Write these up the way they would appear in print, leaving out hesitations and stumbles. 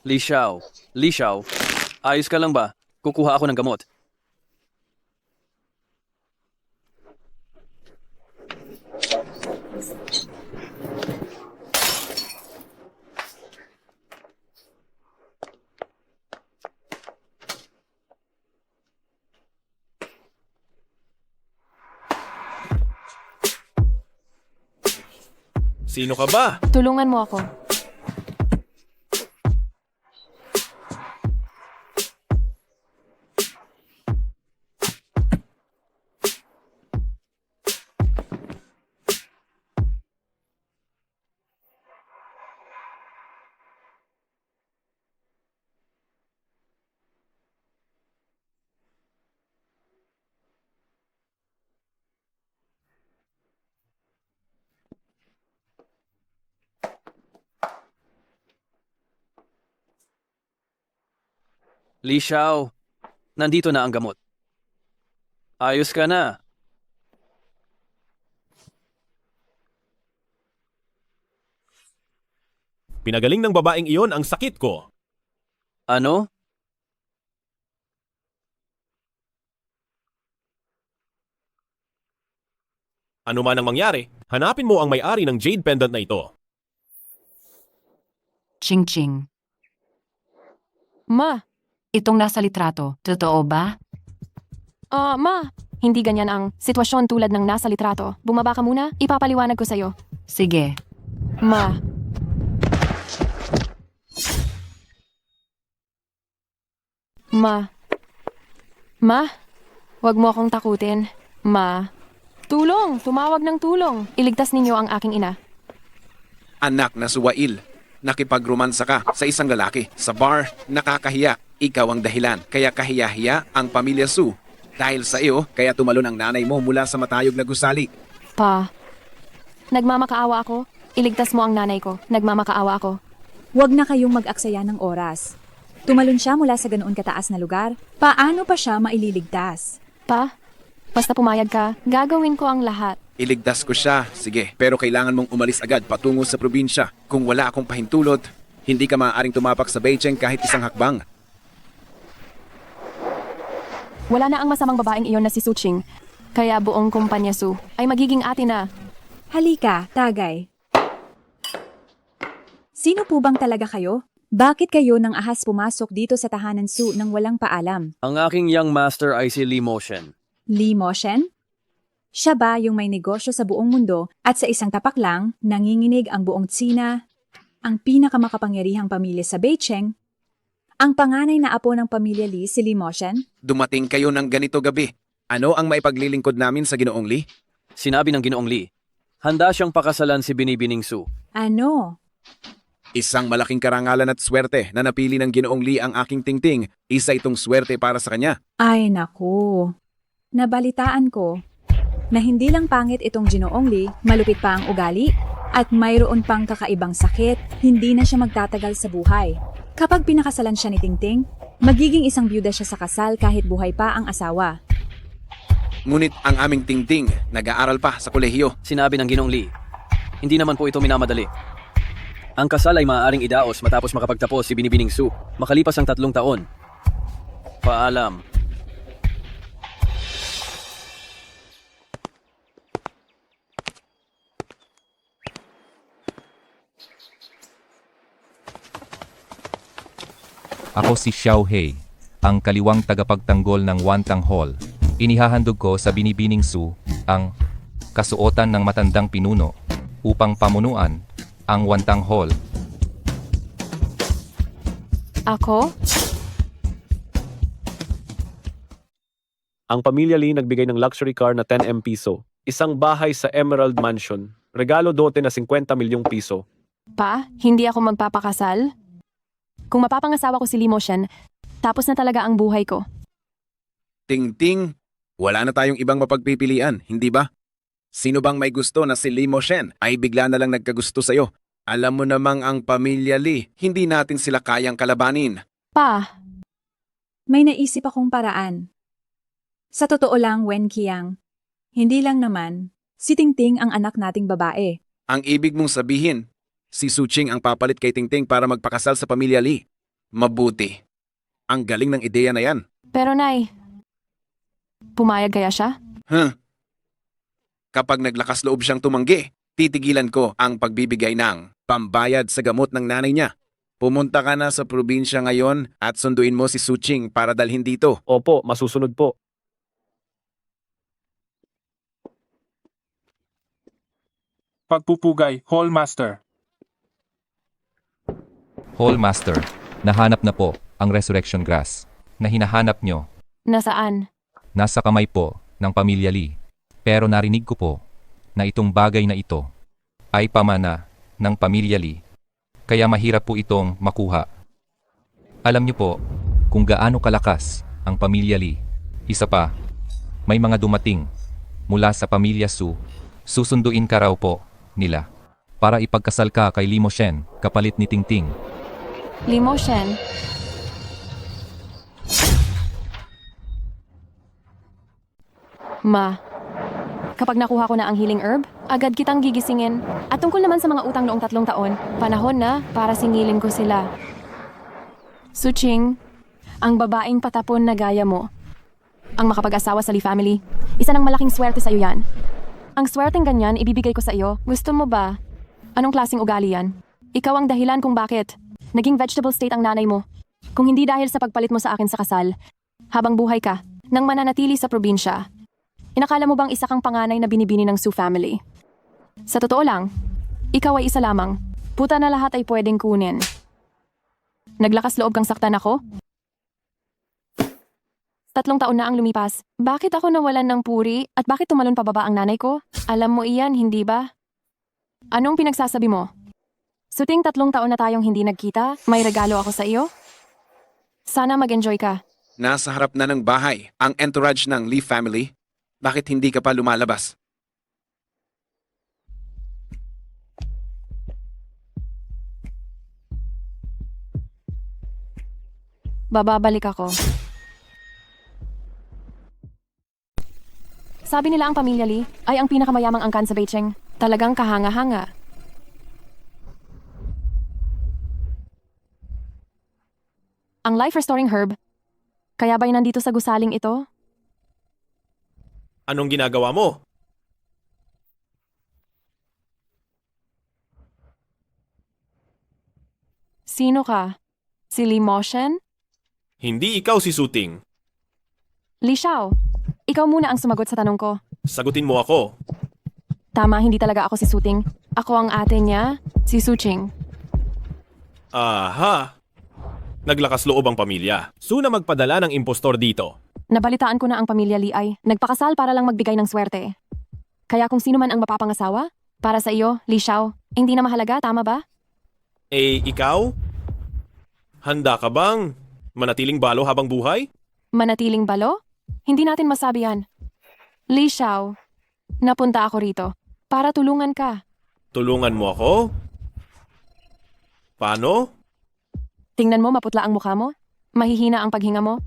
Li Xiao. Li Xiao. Ayos ka lang ba? Kukuha ako ng gamot. Sino ka ba? Tulungan mo ako. Li Xiao. Nandito na ang gamot. Ayos ka na. Pinagaling ng babaeng iyon ang sakit ko. Ano? Ano man ang mangyari, hanapin mo ang may-ari ng jade pendant na ito. Ching Ching. Ma, Itong nasa litrato, totoo ba? ma, hindi ganyan ang sitwasyon tulad ng nasa litrato. Bumaba ka muna, ipapaliwanag ko sa'yo. Sige. Ma, Ma, wag mo akong takutin. Ma, tulong, tumawag ng tulong. Iligtas ninyo ang aking ina. Anak na suwail, nakipagromansa ka sa isang lalaki. Sa bar, nakakahiya. Ikaw ang dahilan. Kaya kahiya-hiya ang pamilya Su. Dahil sa iyo, kaya tumalon ang nanay mo mula sa matayog na gusali. Pa, nagmamakaawa ako. Iligtas mo ang nanay ko. Nagmamakaawa ako. Huwag na kayong mag-aksaya ng oras. Tumalon siya mula sa ganoon kataas na lugar. Paano pa siya maililigtas? Pa, basta pumayag ka, gagawin ko ang lahat. Iligtas ko siya, sige. Pero kailangan mong umalis agad patungo sa probinsya. Kung wala akong pahintulot, hindi ka maaaring tumapak sa Beijing kahit isang hakbang. Wala na ang masamang babaeng iyon na si Suching. Kaya buong kumpanya Su ay magiging atin na. Halika, Tagay. Sino po bang talaga kayo? Bakit kayo nang ahas pumasok dito sa tahanan Su nang walang paalam? Ang aking young master ay si Li Moshen. Li Moshen? Siya ba yung may negosyo sa buong mundo at sa isang tapak lang, nanginginig ang buong Tsina, ang pinakamakapangyarihang pamilya sa Beijing? Ang panganay na apo ng pamilya Li si Li Moshen? Dumating kayo ng ganito gabi. Ano ang maipaglilingkod namin sa Ginoong Li? Sinabi ng Ginoong Li, handa siyang pakasalan si Binibining Su. Ano? Isang malaking karangalan at swerte na napili ng Ginoong Li ang aking tingting. Isa itong swerte para sa kanya. Ay naku. Nabalitaan ko na hindi lang pangit itong Ginoong Li, malupit pa ang ugali, at mayroon pang kakaibang sakit, hindi na siya magtatagal sa buhay. Kapag pinakasalan siya ni Tingting, magiging isang byuda siya sa kasal kahit buhay pa ang asawa. Ngunit ang aming tingting, nag-aaral pa sa kolehiyo. Sinabi ng Ginoong Li, hindi naman po ito minamadali. Ang kasal ay maaaring idaos matapos makapagtapos si Binibining Su makalipas ang 3 taon. Paalam. Ako si Xiao Hei, ang kaliwang tagapagtanggol ng Wantang Hall. Inihahandog ko sa Binibining Su ang kasuotan ng matandang pinuno upang pamunuan ang Wantang Hall. Ako? Ang pamilya Li nagbigay ng luxury car na 10M piso. Isang bahay sa Emerald Mansion. Regalo dote na 50 milyong piso. Pa, hindi ako magpapakasal? Kung mapapangasawa ko si Li Moshen, tapos na talaga ang buhay ko. Tingting, wala na tayong ibang mapagpipilian, hindi ba? Sino bang may gusto na si Li Moshen ay bigla na lang nagkagusto sa'yo? Alam mo namang ang pamilya Li, hindi natin sila kayang kalabanin. Pa, May naisip akong paraan. Sa totoo lang, Wen Qiang, hindi lang naman, si Tingting ang anak nating babae. Ang ibig mong sabihin, si Suching ang papalit kay Tingting para magpakasal sa pamilya Li. Mabuti. Ang galing ng ideya na yan. Pero Nay, pumayag kaya siya? Huh? Kapag naglakas loob siyang tumanggi, titigilan ko ang pagbibigay ng pambayad sa gamot ng nanay niya. Pumunta ka na sa probinsya ngayon at sunduin mo si Suching para dalhin dito. Opo, masusunod po. Pagpupugay, Hallmaster. Hallmaster, nahanap na po ang resurrection grass na hinahanap nyo. Nasaan? Nasa kamay po ng pamilya Lee. Pero narinig ko po na itong bagay na ito ay pamana ng pamilya Lee. Kaya mahirap po itong makuha. Alam niyo po kung gaano kalakas ang pamilya Lee. Isa pa, may mga dumating mula sa pamilya Su. Susunduin ka raw po nila para ipagkasal ka kay Lee Mo-shen kapalit ni Tingting. Limo Shen? Ma, kapag nakuha ko na ang healing herb, agad kitang gigisingin. At tungkol naman sa mga utang noong 3 taon, panahon na para singilin ko sila. Suching, ang babaeng patapon na gaya mo, ang makapag-asawa sa Lee family, isa ng malaking swerte sa iyo yan. Ang swerteng ganyan, ibibigay ko sa iyo. Gusto mo ba? Anong klaseng ugali yan? Ikaw ang dahilan kung bakit naging vegetable state ang nanay mo. Kung hindi dahil sa pagpalit mo sa akin sa kasal, habang buhay ka, nang mananatili sa probinsya, inakala mo bang isa kang panganay na binibini ng Su family? Sa totoo lang, ikaw ay isa lamang. Puta na lahat ay pwedeng kunin. Naglakas loob kang saktan ako? 3 taon na ang lumipas. Bakit ako nawalan ng puri at bakit tumalon pababa ang nanay ko? Alam mo iyan, hindi ba? Anong pinagsasabi mo? Suting 3 taon na tayong hindi nagkita, may regalo ako sa iyo? Sana mag-enjoy ka. Nasa harap na ng bahay ang entourage ng Lee family. Bakit hindi ka pa lumalabas? Bababalik ako. Sabi nila ang pamilya Lee ay ang pinakamayamang angkan sa Beijing. Talagang kahanga-hanga. Ang life-restoring herb, kaya ba'y nandito sa gusaling ito? Anong ginagawa mo? Sino ka? Si Lee Mo-shen? Hindi ikaw si Suting. Li Xiao, ikaw muna ang sumagot sa tanong ko. Sagutin mo ako. Tama, hindi talaga ako si Suting. Ako ang ate niya, si Suching. Aha! Naglakas loob ang pamilya. Su na magpadala ng impostor dito. Nabalitaan ko na ang pamilya Lee ay nagpakasal para lang magbigay ng swerte. Kaya kung sino man ang mapapangasawa, para sa iyo, Li Xiao, hindi na mahalaga, tama ba? Eh, ikaw? Handa ka bang manatiling balo habang buhay? Manatiling balo? Hindi natin masabi yan. Li Xiao, napunta ako rito para tulungan ka. Tulungan mo ako? Paano? Tingnan mo, maputla ang mukha mo. Mahihina ang paghinga mo.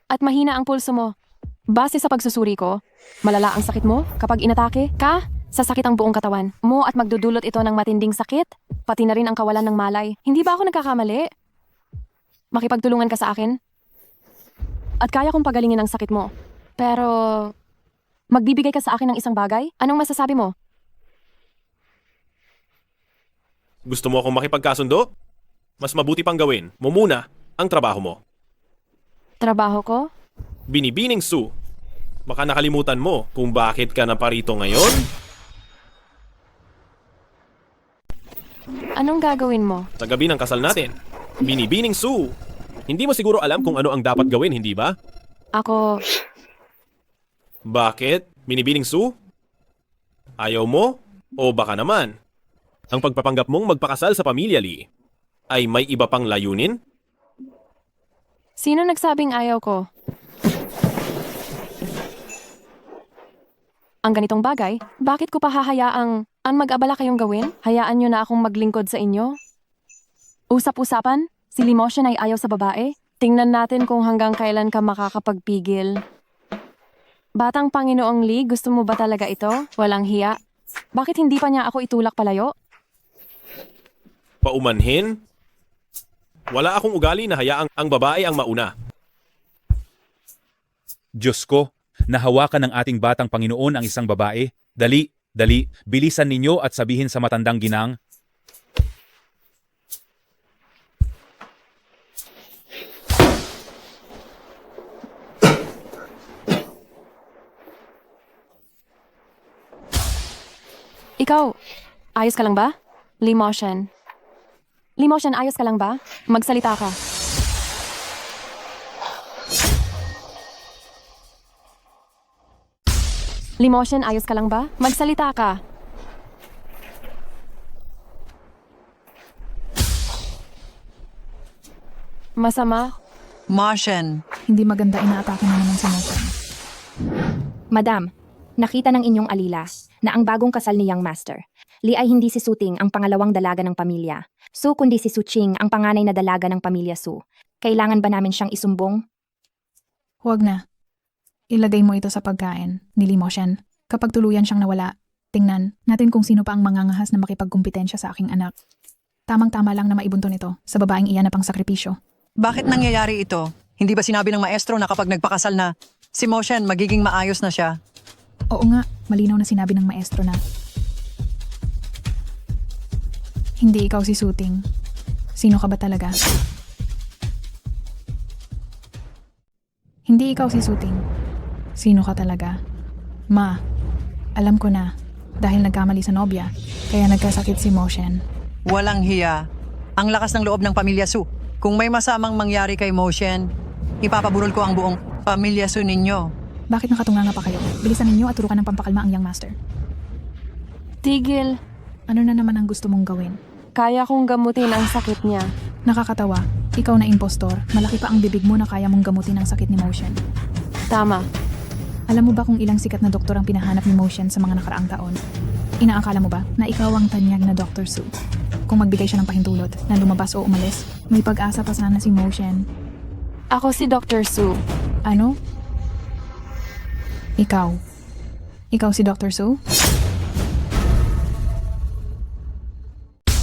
At mahina ang pulso mo. Base sa pagsusuri ko, malala ang sakit mo kapag inatake ka, sasakit ang buong katawan mo at magdudulot ito ng matinding sakit, pati na rin ang kawalan ng malay. Hindi ba ako nagkakamali? Makipagtulungan ka sa akin? At kaya kong pagalingin ang sakit mo. Pero, magbibigay ka sa akin ng isang bagay? Anong masasabi mo? Gusto mo akong makipagkasundo? Mas mabuti pang gawin mo muna ang trabaho mo. Trabaho ko? Binibining Su. Baka nakalimutan mo kung bakit ka naparito ngayon? Anong gagawin mo? Sa gabi ng kasal natin. Binibining Su. Hindi mo siguro alam kung ano ang dapat gawin, hindi ba? Ako, Bakit? Binibining Su? Ayaw mo? O baka naman, ang pagpapanggap mong magpakasal sa pamilya Lee ay may iba pang layunin? sino nagsabing ayaw ko? Ang ganitong bagay, bakit ko pa hahayaang ang mag-abala kayong gawin? Hayaan nyo na akong maglingkod sa inyo? Usap-usapan? Si Lee Mo-shen ay ayaw sa babae? Tingnan natin kung hanggang kailan ka makakapagpigil. Batang Panginoong Lee, gusto mo ba talaga ito? Walang hiya. Bakit hindi pa niya ako itulak palayo? Paumanhin? Wala akong ugali na hayaang ang babae ang mauna. Diyos ko, nahawakan ng ating batang Panginoon ang isang babae. Dali, dali, bilisan ninyo at sabihin sa matandang ginang, Ikaw, ayos ka lang ba? Limoshen. Limoshen, ayos ka lang ba? Magsalita ka. Limoshen, ayos ka lang ba? Magsalita ka. Masama? Martian, Hindi maganda inaatake na naman si Motion. Madam, nakita ng inyong alila na ang bagong kasal ni Young Master. Li ay hindi si Suting ang pangalawang dalaga ng pamilya. Su kundi si Suching ang panganay na dalaga ng pamilya Su. Kailangan ba namin siyang isumbong? Huwag na. Ilagay mo ito sa pagkain ni Limoshen. Kapag tuluyan siyang nawala, tingnan natin kung sino pa ang mangangahas na makipagkumpetensya sa aking anak. Tamang-tama lang na maibunto nito sa babaeng iyan na pang sakripisyo. bakit nangyayari ito? Hindi ba sinabi ng maestro na kapag nagpakasal na, si Motion magiging maayos na siya? Oo nga, malinaw na sinabi ng maestro na. Hindi ikaw si Suting. Sino ka ba talaga? Hindi ikaw si Suting. Sino ka talaga? Ma, alam ko na. Dahil nagkamali sa nobya, kaya nagkasakit si Motion. Walang hiya. Ang lakas ng loob ng pamilya Su. Kung may masamang mangyari kay Motion, ipapaburol ko ang buong pamilya Su ninyo. Bakit nakatunganga pa kayo? Bilisan ninyo at turukan ng pampakalma ang Young Master. Tigil. Ano na naman ang gusto mong gawin? Kaya kong gamutin ang sakit niya. Nakakatawa. Ikaw na impostor. Malaki pa ang bibig mo na kaya mong gamutin ang sakit ni Motion. Tama. Alam mo ba kung ilang sikat na doktor ang pinahanap ni Motion sa mga nakaraang taon? Inaakala mo ba na ikaw ang tanyag na Dr. Su? Kung magbigay siya ng pahintulot na lumabas o umalis, may pag-asa pa sana si Motion. Ako si Dr. Su. Ano? Ikaw. Ikaw si Dr. Su?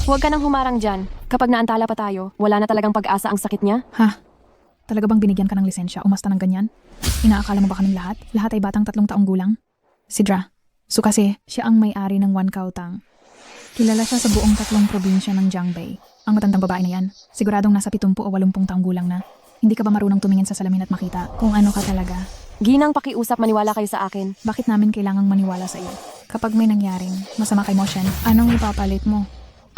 Huwag ka nang humarang dyan. Kapag naantala pa tayo, wala na talagang pag-asa ang sakit niya. Ha? Talaga bang binigyan ka ng lisensya umasta ng ganyan? Inaakala mo ba kaming lahat? Lahat ay batang 3 taong gulang? Si Dra. So kasi, siya ang may-ari ng Wankautang. Kilala siya sa buong 3 probinsya ng Jiangbei. Ang matandang babae na yan, siguradong nasa 70 o 80 taong gulang na. Hindi ka ba marunong tumingin sa salamin at makita kung ano ka talaga? Ginang pakiusap, maniwala kayo sa akin. Bakit namin kailangang maniwala sa iyo? Kapag may nangyaring masama kay Motion, anong ipapalit mo?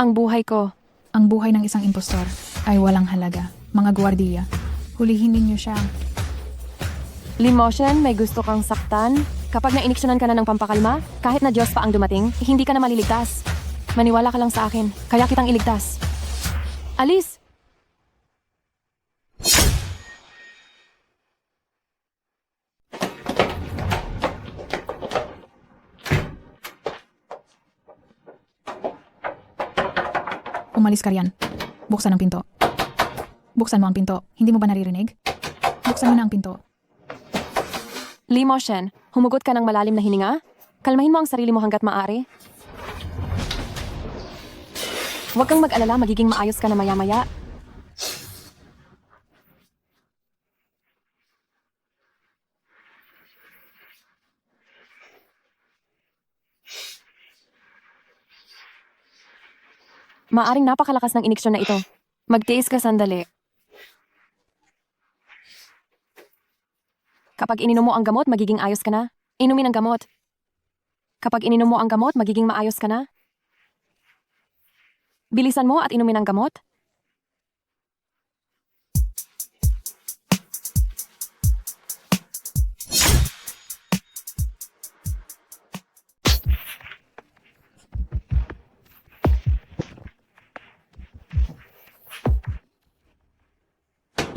Ang buhay ko. Ang buhay ng isang impostor ay walang halaga. Mga gwardiya, hulihin ninyo siya. Limoshen, may gusto kang saktan? Kapag nainiksyonan ka na ng pampakalma, kahit na Diyos pa ang dumating, hindi ka na maliligtas. Maniwala ka lang sa akin, kaya kitang iligtas. Alis! Umalis ka riyan. Buksan ang pinto. Buksan mo ang pinto. Hindi mo ba naririnig? Buksan mo na ang pinto. Limoshen, humugot ka ng malalim na hininga? Kalmahin mo ang sarili mo hanggat maaari. Huwag kang mag-alala, magiging maayos ka na maya-maya. Maaring napakalakas ng iniksyon na ito. Magtiis ka sandali. Kapag ininom mo ang gamot, magiging ayos ka na. Inumin ang gamot. Kapag ininom mo ang gamot, magiging maayos ka na. Bilisan mo at inumin ang gamot.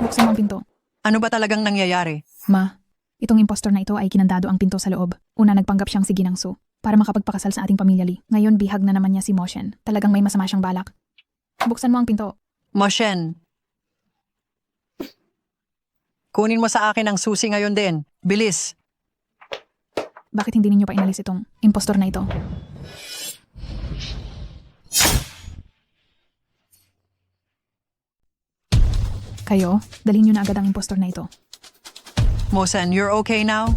Buksan mo ang pinto. Ano ba talagang nangyayari? Ma, itong impostor na ito ay kinandado ang pinto sa loob. Una nagpanggap siyang si Ginang Su para makapagpakasal sa ating pamilya Li. Ngayon bihag na naman niya si Motion. Talagang may masama siyang balak. Buksan mo ang pinto. Motion. Kunin mo sa akin ang susi ngayon din. Bilis. Bakit hindi ninyo pa inalis itong impostor na ito? Kayo, dalhin niyo na agad ang impostor na ito. Mosen, you're okay now?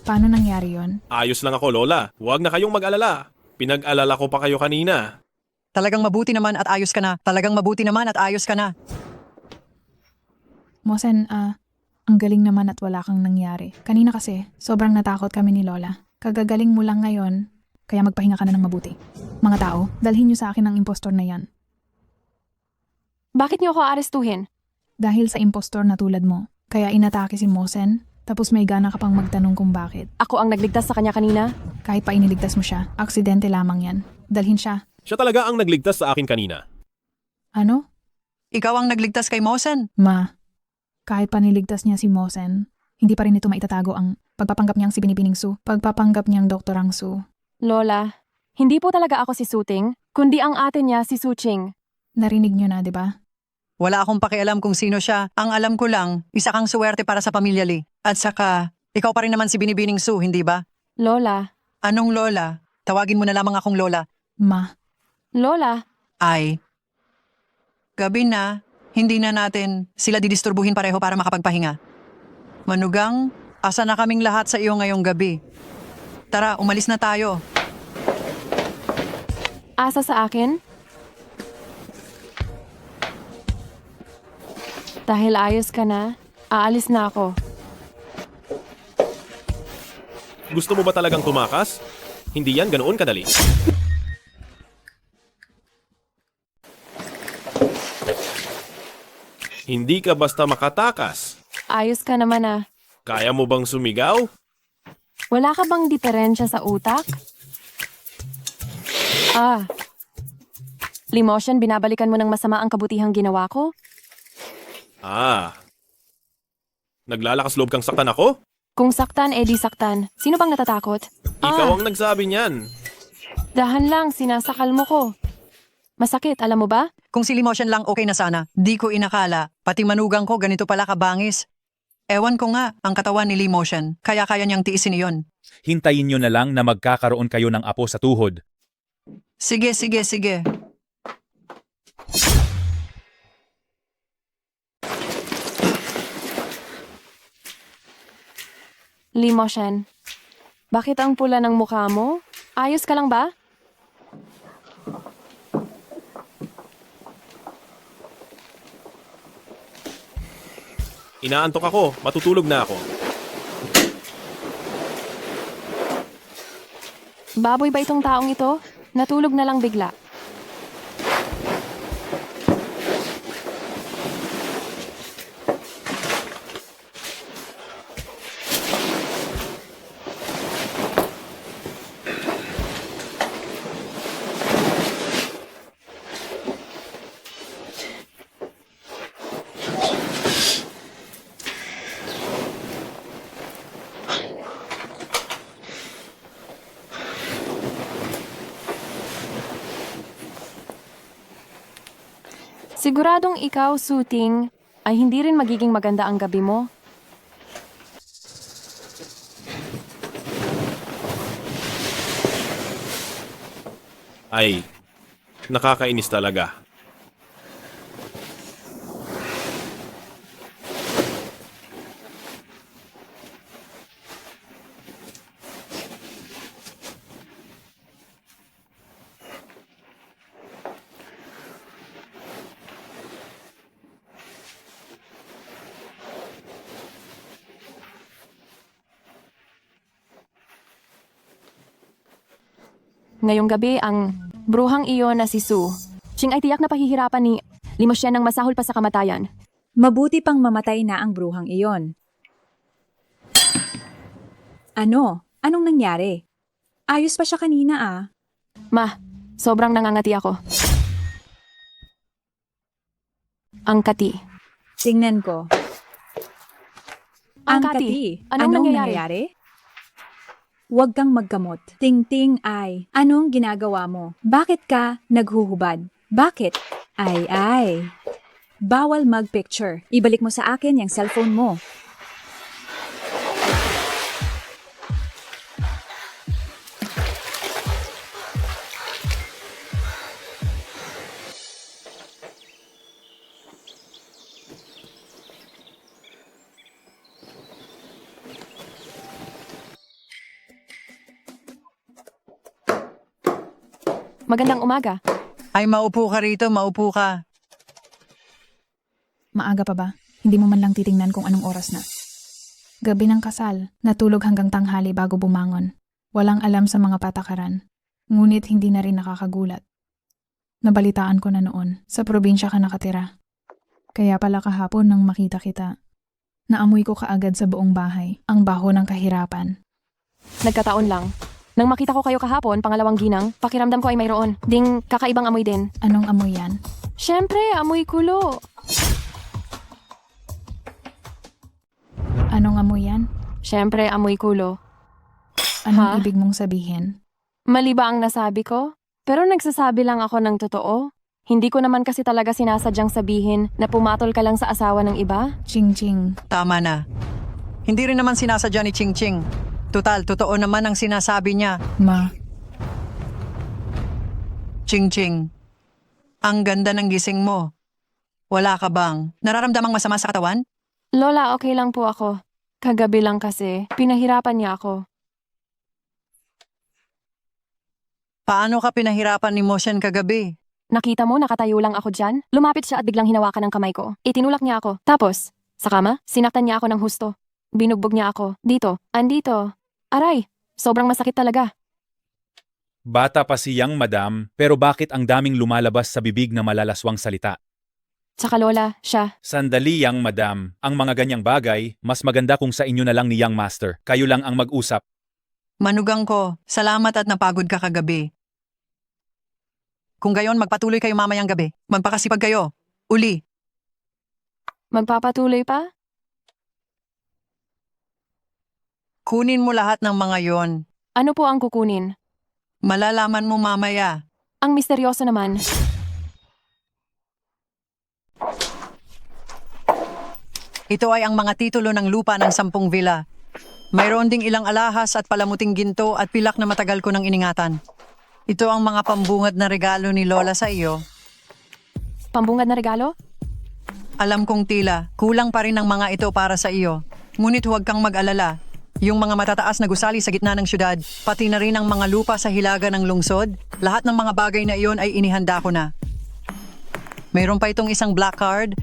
Paano nangyari yon? Ayos lang ako, Lola. Huwag na kayong mag-alala. Pinag-alala ko pa kayo kanina. Talagang mabuti naman at ayos ka na. Talagang mabuti naman at ayos ka na. Mosen, ang galing naman at wala kang nangyari. Kanina kasi, sobrang natakot kami ni Lola. Kagagaling mo lang ngayon, kaya magpahinga ka na ng mabuti. Mga tao, dalhin niyo sa akin ang impostor na yan. Bakit niyo ako arestuhin? Dahil sa impostor na tulad mo, kaya inatake si Mosen, tapos may gana ka pang magtanong kung bakit. Ako ang nagligtas sa kanya kanina? Kahit pa iniligtas mo siya, aksidente lamang yan. Dalhin siya. Siya talaga ang nagligtas sa akin kanina. Ano? Ikaw ang nagligtas kay Mosen. Ma, kahit pa niligtas niya si Mosen, hindi pa rin ito maitatago ang pagpapanggap niyang si Binibining Su, pagpapanggap niyang Doktorang Su. Lola, hindi po talaga ako si Suting, kundi ang ate niya si Suching. Narinig niyo na, di ba? Wala akong pakialam kung sino siya. Ang alam ko lang, isa kang suwerte para sa pamilya Lee. At saka, ikaw pa rin naman si Binibining Su, hindi ba? Lola. Anong Lola? Tawagin mo na lamang akong Lola. Ma. Lola. Ay. Gabi na, hindi na natin sila didisturbuhin pareho para makapagpahinga. Manugang, asa na kaming lahat sa iyo ngayong gabi. Tara, umalis na tayo. Asa sa akin? Dahil ayos ka na, aalis na ako. Gusto mo ba talagang tumakas? Hindi yan ganoon kadali. Hindi ka basta makatakas. Ayos ka naman ah. Kaya mo bang sumigaw? Wala ka bang diferensya sa utak? Limosyon, binabalikan mo ng masama ang kabutihang ginawa ko? Naglalakas loob kang saktan ako? Kung saktan, edi saktan. Sino bang natatakot? Ikaw ang nagsabi niyan. Dahan lang, sinasakal mo ko. Masakit, alam mo ba? Kung si Limosyan lang okay na sana, di ko inakala. Pati manugang ko ganito pala kabangis. Ewan ko nga, ang katawan ni Limosyan, kaya kaya niyang tiisin iyon. Hintayin nyo na lang na magkakaroon kayo ng apo sa tuhod. Sige, sige, sige. Limosyan, bakit ang pula ng mukha mo? Ayos ka lang ba? Inaantok ako, matutulog na ako. Baboy ba itong taong ito? Natulog na lang bigla. Siguradong ikaw, Suting, ay hindi rin magiging maganda ang gabi mo. Ay, nakakainis talaga. Ngayong gabi, ang bruhang iyon na si Su. Ching ay tiyak na pahihirapan ni Limosyan ng masahol pa sa kamatayan. Mabuti pang mamatay na ang bruhang iyon. Ano? Anong nangyari? Ayos pa siya kanina ah. Ma, sobrang nangangati ako. Ang kati. Tingnan ko. Ang kati. Anong nangyayari? Huwag kang magkamot. Ting-ting ay, anong ginagawa mo? Bakit ka naghuhubad? Bakit? Ay. Bawal mag-picture. Ibalik mo sa akin yung cellphone mo. Magandang umaga. Ay, maupo ka rito, maupo ka. Maaga pa ba? Hindi mo man lang titingnan kung anong oras na. Gabi ng kasal, natulog hanggang tanghali bago bumangon. Walang alam sa mga patakaran. Ngunit hindi na rin nakakagulat. Nabalitaan ko na noon, sa probinsya ka nakatira. Kaya pala kahapon nang makita kita. Naamoy ko kaagad sa buong bahay, ang baho ng kahirapan. Nagkataon lang. Nang makita ko kayo kahapon, pangalawang ginang, pakiramdam ko ay mayroon. Ding kakaibang amoy din. Anong amoy yan? Siyempre, amoy kulo. Anong amoy yan? Siyempre, amoy kulo. Anong Ha? ibig mong sabihin? Mali ba ang nasabi ko? Pero nagsasabi lang ako ng totoo. Hindi ko naman kasi talaga sinasadyang sabihin na pumatol ka lang sa asawa ng iba. Ching-ching. Tama na. Hindi rin naman sinasadya ni Ching Ching. Total, totoo naman ang sinasabi niya. Ma, Ching Ching, ang ganda ng gising mo. Wala ka bang nararamdamang masama sa katawan? Lola, okay lang po ako. Kagabi lang kasi, pinahirapan niya ako. Paano ka pinahirapan ni Moshen kagabi? Nakita mo, nakatayo lang ako dyan. Lumapit siya at biglang hinawakan ng kamay ko. Itinulak niya ako. Tapos, sa kama, sinaktan niya ako ng husto. Binugbog niya ako. Dito, andito. Aray, sobrang masakit talaga. Bata pa si Yang Madam, pero bakit ang daming lumalabas sa bibig na malalaswang salita? Tsaka Lola, siya. Sandali, Yang Madam. Ang mga ganyang bagay, mas maganda kung sa inyo na lang ni Yang Master. Kayo lang ang mag-usap. Manugang ko, salamat at napagod ka kagabi. Kung gayon, magpatuloy kayo mamayang gabi. Magpakasipag kayo. Uli. Magpapatuloy pa? Kunin mo lahat ng mga yon. Ano po ang kukunin? Malalaman mo mamaya. Ang misteryoso naman. Ito ay ang mga titulo ng lupa ng 10 villa. Mayroon ding ilang alahas at palamuting ginto at pilak na matagal ko nang iningatan. Ito ang mga pambungad na regalo ni Lola sa iyo. Pambungad na regalo? Alam kong tila, kulang pa rin ang mga ito para sa iyo. Ngunit huwag kang mag-alala. Yung mga matataas na gusali sa gitna ng syudad, pati na rin ang mga lupa sa hilaga ng lungsod, lahat ng mga bagay na iyon ay inihanda ko na. Mayroon pa itong isang black card.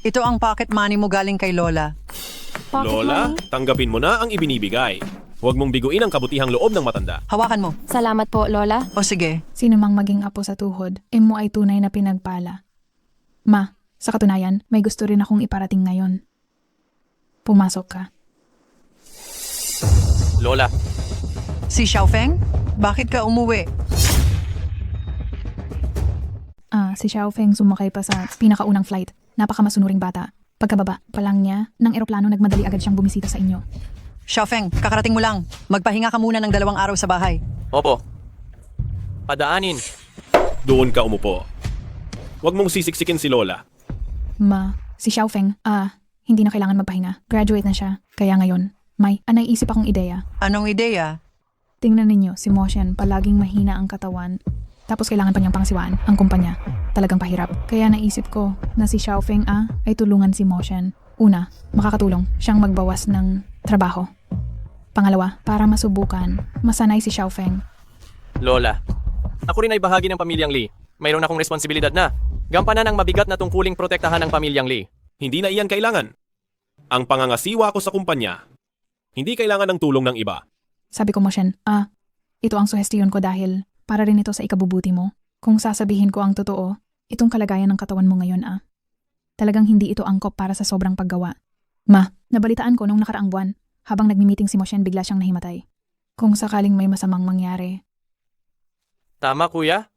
Ito ang pocket money mo galing kay Lola. Pocket Lola, money? tanggapin mo na ang ibinibigay. Huwag mong biguin ang kabutihang loob ng matanda. Hawakan mo. Salamat po, Lola. O sige, sino mang maging apo sa tuhod, mo ay tunay na pinagpala. Ma, sa katunayan, may gusto rin akong iparating ngayon. Pumasok ka. Lola, si Xiaofeng? Bakit ka umuwi? Si Xiaofeng sumakay pa sa pinakaunang flight. Napakamasunuring bata. Pagkababa pa lang niya, ng eroplano nagmadali agad siyang bumisita sa inyo. Xiaofeng, kakarating mo lang. Magpahinga ka muna ng 2 araw sa bahay. opo. Padaanin. Doon ka umupo. Huwag mong sisiksikin si Lola. Ma, si Xiaofeng, hindi na kailangan magpahinga. Graduate na siya. Kaya ngayon, may naisip akong ideya. Anong ideya? Tingnan ninyo, si Moshen palaging mahina ang katawan. Tapos kailangan pa niyang pangsiwaan ang kumpanya. Talagang pahirap. Kaya naisip ko na si Xiaofeng ay tulungan si Moshen. Una, makakatulong siyang magbawas ng trabaho. Pangalawa, para masubukan, masanay si Xiaofeng. Lola, ako rin ay bahagi ng pamilyang Lee. Mayroon akong responsibilidad na. Gampanan ang mabigat na tungkuling protektahan ng pamilyang Lee. Hindi na iyan kailangan. Ang pangangasiwa ko sa kumpanya, hindi kailangan ng tulong ng iba. Sabi ko, Moshen, ito ang suhestiyon ko dahil para rin ito sa ikabubuti mo. Kung sasabihin ko ang totoo, itong kalagayan ng katawan mo ngayon, talagang hindi ito angkop para sa sobrang paggawa. Ma, nabalitaan ko nung nakaraang buwan, habang nagmi-meeting si Moshen bigla siyang nahimatay. Kung sakaling may masamang mangyari. Tama, kuya.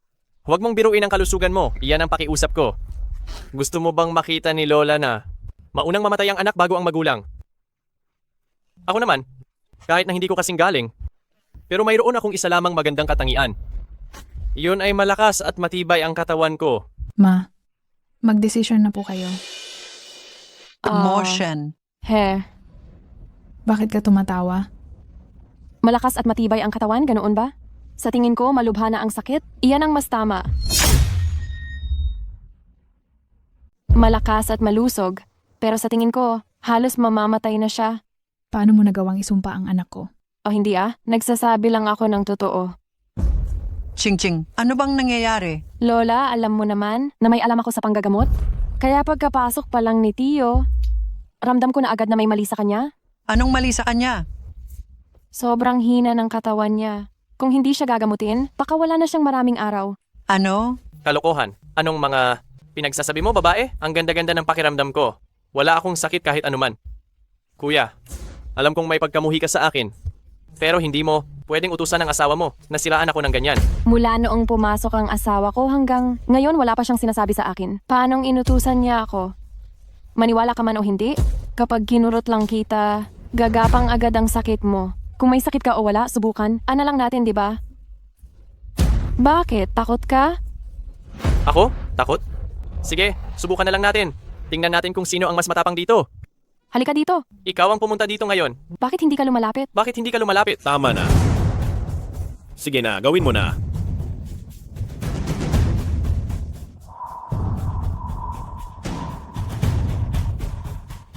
Huwag mong biruin ang kalusugan mo. Iyan ang pakiusap ko. Gusto mo bang makita ni Lola na maunang mamatay ang anak bago ang magulang? Ako naman, kahit na hindi ko kasing galing, pero mayroon akong isa lamang magandang katangian. Iyon ay malakas at matibay ang katawan ko. Ma, magdesisyon na po kayo. Moshen. Bakit ka tumatawa? Malakas at matibay ang katawan, ganoon ba? Sa tingin ko, malubha na ang sakit. Iyan ang mas tama. Malakas at malusog. Pero sa tingin ko, halos mamamatay na siya. Paano mo nagawang isumpa ang anak ko? O hindi Nagsasabi lang ako ng totoo. Ching-ching, ano bang nangyayari? Lola, alam mo naman na may alam ako sa panggagamot. Kaya pagkapasok pa lang ni Tio, ramdam ko na agad na may mali sa kanya. Anong mali sa kanya? Sobrang hina ng katawan niya. Kung hindi siya gagamutin, baka wala na siyang maraming araw. Ano? Kalokohan. Anong mga pinagsasabi mo, babae? Ang ganda-ganda ng pakiramdam ko. Wala akong sakit kahit anuman. Kuya, alam kong may pagkamuhi ka sa akin. Pero hindi mo pwedeng utusan ng asawa mo na siraan ako ng ganyan. Mula noong pumasok ang asawa ko hanggang ngayon wala pa siyang sinasabi sa akin. Paanong inutusan niya ako? Maniwala ka man o hindi, kapag kinurot lang kita, gagapang agad ang sakit mo. Kung may sakit ka o wala, subukan. Ana lang natin, di ba? Bakit? Takot ka? Ako? Takot? Sige, subukan na lang natin. Tingnan natin kung sino ang mas matapang dito. Halika dito. Ikaw ang pumunta dito ngayon. Bakit hindi ka lumalapit? Bakit hindi ka lumalapit? Tama na. Sige na, gawin mo na.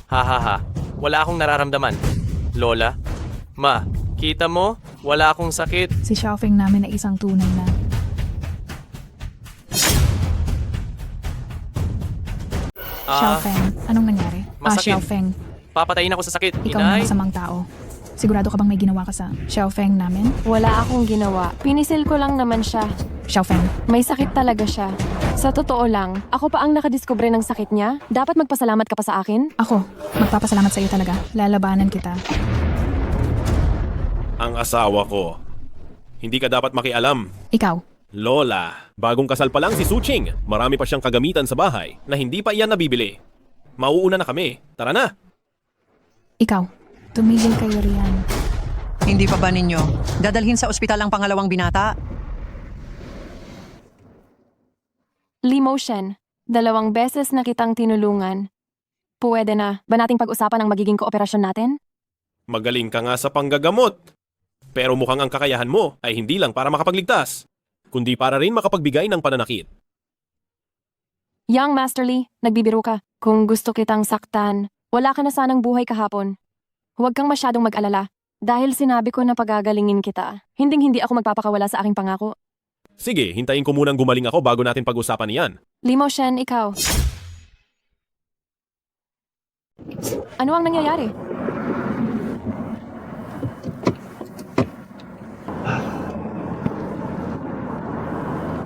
Ha ha ha. Wala akong nararamdaman. Lola? Ma, kita mo? Wala akong sakit. Si Xiaofeng namin ay isang tunay na. Xiaofeng, anong nangyari? masakit. Xiaofeng, Papatayin ako sa sakit. ikaw na Inay? masamang tao. Sigurado ka bang may ginawa ka sa Xiaofeng namin? Wala akong ginawa. Pinisil ko lang naman siya. Xiaofeng, May sakit talaga siya. Sa totoo lang, ako pa ang nakadiskubre ng sakit niya. Dapat magpasalamat ka pa sa akin. ako, magpapasalamat sa iyo talaga. Lalabanan kita. Ang asawa ko. Hindi ka dapat makialam. Ikaw, Lola, bagong kasal pa lang si Suching. Marami pa siyang kagamitan sa bahay na hindi pa iyan nabibili. Mauuna na kami. Tara na. ikaw, tumigil kayo riyan. Hindi pa ba ninyo dadalhin sa ospital ang pangalawang binata? Limotion, 2 beses na kitang tinulungan. Pwede na ba nating pag-usapan ang magiging kooperasyon natin? Magaling ka nga sa panggagamot. Pero mukhang ang kakayahan mo ay hindi lang para makapagligtas, kundi para rin makapagbigay ng pananakit. Young Master Lee, nagbibiro ka. Kung gusto kitang saktan, wala ka na sanang buhay kahapon. Huwag kang masyadong mag-alala. Dahil sinabi ko na pagagalingin kita, hinding-hindi ako magpapakawala sa aking pangako. Sige, hintayin ko munang gumaling ako bago natin pag-usapan iyan. Limo Shen, ikaw. Ano ang nangyayari?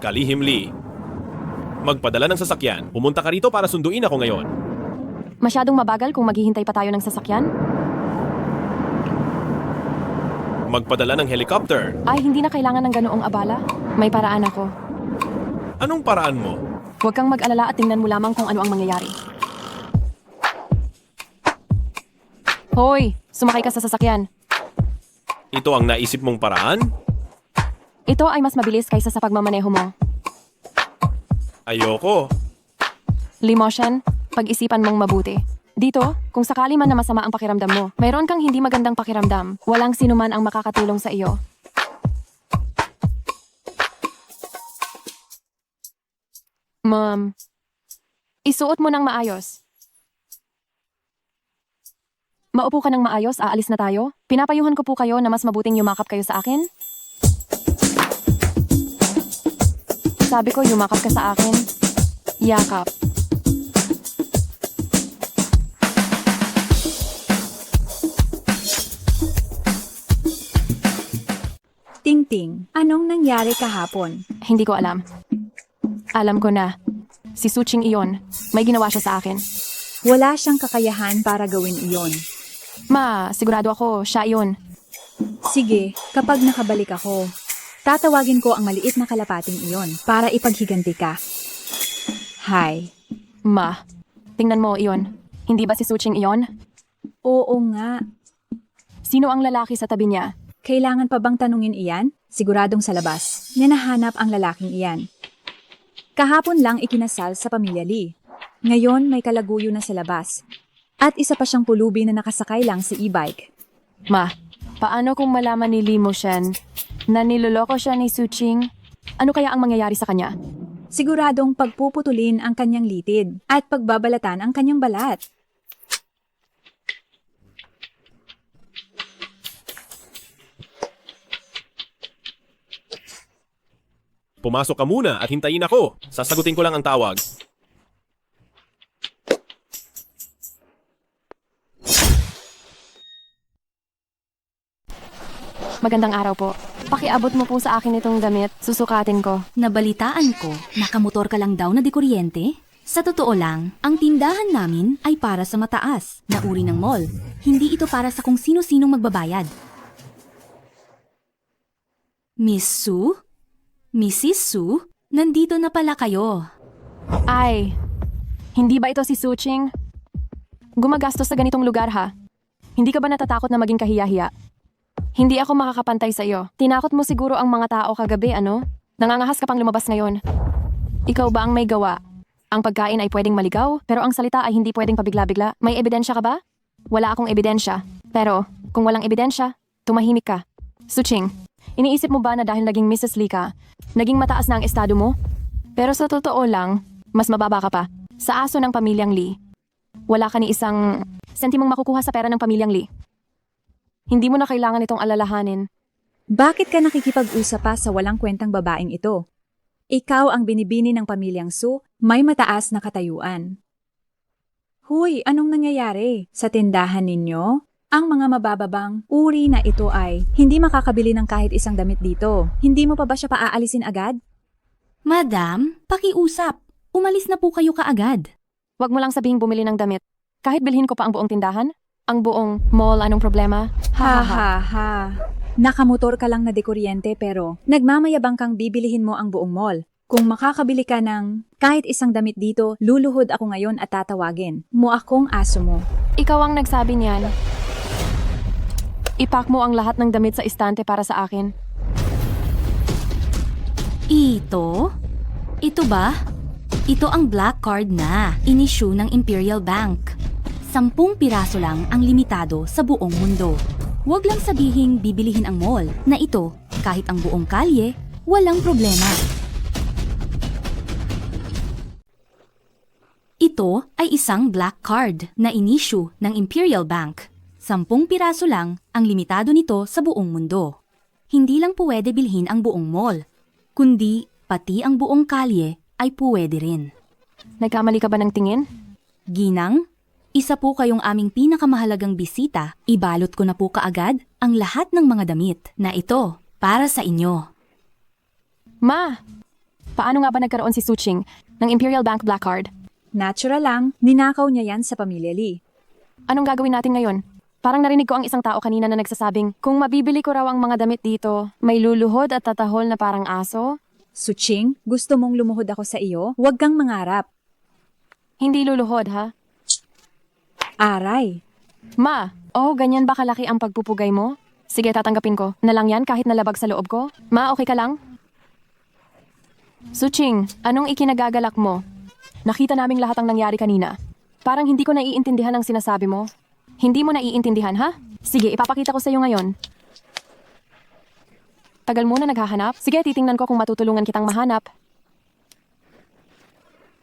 Kalihim Lee. Magpadala ng sasakyan. Pumunta ka rito para sunduin ako ngayon. Masyadong mabagal kung maghihintay pa tayo ng sasakyan? Magpadala ng helicopter. Ay, hindi na kailangan ng ganoong abala. May paraan ako. Anong paraan mo? Huwag kang mag-alala at tingnan mo lamang kung ano ang mangyayari. Hoy, sumakay ka sa sasakyan. Ito ang naisip mong paraan? Ito ay mas mabilis kaysa sa pagmamaneho mo. Ayoko. Limoshan, pag-isipan mong mabuti. Dito, kung sakali man na masama ang pakiramdam mo, mayroon kang hindi magandang pakiramdam. Walang sinuman ang makakatulong sa iyo. Ma'am, isuot mo ng maayos. Maupo ka ng maayos, aalis na tayo. Pinapayuhan ko po kayo na mas mabuting yumakap kayo sa akin. Sabi ko, yumakap ka sa akin. Yakap. Ting-ting, anong nangyari kahapon? Hindi ko alam. Alam ko na. Si Suching iyon. May ginawa siya sa akin. Wala siyang kakayahan para gawin iyon. Ma, sigurado ako, siya iyon. Sige, kapag nakabalik ako, tatawagin ko ang maliit na kalapating iyon para ipaghiganti ka. Hi. Ma, tingnan mo iyon. Hindi ba si Suching iyon? Oo nga. Sino ang lalaki sa tabi niya? Kailangan pa bang tanungin iyan? Siguradong sa labas. Ninahanap ang lalaking iyan. Kahapon lang ikinasal sa pamilya Lee. Ngayon may kalaguyo na sa labas. At isa pa siyang pulubi na nakasakay lang sa e-bike. Ma, paano kung malaman ni Limo Shen na niloloko siya ni Suching? Ano kaya ang mangyayari sa kanya? Siguradong pagpuputulin ang kanyang litid at pagbabalatan ang kanyang balat. Pumasok ka muna at hintayin ako. Sasagutin ko lang ang tawag. Magandang araw po. Pakiabot mo po sa akin itong damit. Susukatin ko. Nabalitaan ko, nakamotor ka lang daw na dekuryente? Sa totoo lang, ang tindahan namin ay para sa mataas na uri ng mall. Hindi ito para sa kung sino-sinong magbabayad. Miss Sue? Mrs. Sue? Nandito na pala kayo. Ay, hindi ba ito si Suching? Gumagastos sa ganitong lugar ha? Hindi ka ba natatakot na maging kahiya-hiya? Hindi ako makakapantay sa iyo. Tinakot mo siguro ang mga tao kagabi, ano? Nangangahas ka pang lumabas ngayon. Ikaw ba ang may gawa? Ang pagkain ay pwedeng maligaw, pero ang salita ay hindi pwedeng pabigla-bigla. May ebidensya ka ba? Wala akong ebidensya. Pero, kung walang ebidensya, tumahimik ka. Suching, iniisip mo ba na dahil naging Mrs. Lee ka, naging mataas na ang estado mo? Pero sa totoo lang, mas mababa ka pa. Sa aso ng pamilyang Lee, wala ka ni isang sentimong makukuha sa pera ng pamilyang Lee. Hindi mo na kailangan itong alalahanin. Bakit ka nakikipag-usap pa sa walang kwentang babaeng ito? Ikaw ang binibini ng pamilyang Su, may mataas na katayuan. Huy, anong nangyayari? Sa tindahan ninyo? Ang mga mabababang uri na ito ay hindi makakabili ng kahit isang damit dito. Hindi mo pa ba siya paaalisin agad? Madam, pakiusap. Umalis na po kayo kaagad. Huwag mo lang sabihing bumili ng damit. Kahit bilhin ko pa ang buong tindahan? Ang buong mall, anong problema? Ha ha ha. Nakamotor ka lang na dekuryente pero nagmamayabang kang bibilihin mo ang buong mall. Kung makakabili ka ng kahit isang damit dito, luluhod ako ngayon at tatawagin mo akong aso mo. Ikaw ang nagsabi niyan. Ipak mo ang lahat ng damit sa istante para sa akin. Ito? Ito ba? Ito ang black card na in-issue ng Imperial Bank. 10 piraso lang ang limitado sa buong mundo. Huwag lang sabihing bibilihin ang mall na ito kahit ang buong kalye, walang problema. Ito ay isang black card na in-issue ng Imperial Bank. 10 piraso lang ang limitado nito sa buong mundo. Hindi lang pwede bilhin ang buong mall, kundi pati ang buong kalye ay pwede rin. Nagkamali ka ba ng tingin? Ginang, isa po kayong aming pinakamahalagang bisita. Ibalot ko na po kaagad ang lahat ng mga damit na ito para sa inyo. Ma! Paano nga ba nagkaroon si Suching ng Imperial Bank Black Card? Natural lang, ninakaw niya yan sa pamilya Lee. Anong gagawin natin ngayon? Parang narinig ko ang isang tao kanina na nagsasabing, kung mabibili ko raw ang mga damit dito, may luluhod at tatahol na parang aso? Suching, gusto mong lumuhod ako sa iyo? Huwag kang mangarap. Hindi luluhod, ha? Aray. Ma, ganyan ba kalaki ang pagpupugay mo? Sige, tatanggapin ko. Na lang yan kahit nalabag sa loob ko. Ma, okay ka lang? Suching, anong ikinagagalak mo? Nakita naming lahat ang nangyari kanina. Parang hindi ko naiintindihan ang sinasabi mo. Hindi mo naiintindihan, ha? Sige, ipapakita ko sa iyo ngayon. Tagal mo na naghahanap? Sige, titingnan ko kung matutulungan kitang mahanap.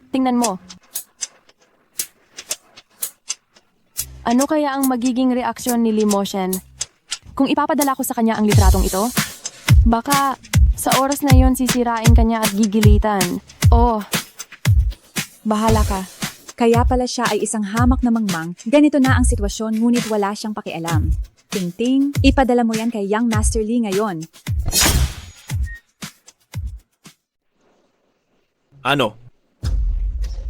Tingnan mo. Ano kaya ang magiging reaksyon ni Lee Moshen kung ipapadala ko sa kanya ang litratong ito? Baka sa oras na yon sisirain kanya at gigilitan. Bahala ka. Kaya pala siya ay isang hamak na mangmang. Ganito na ang sitwasyon ngunit wala siyang pakialam. Ting-ting, ipadala mo yan kay Young Master Lee ngayon. Ano?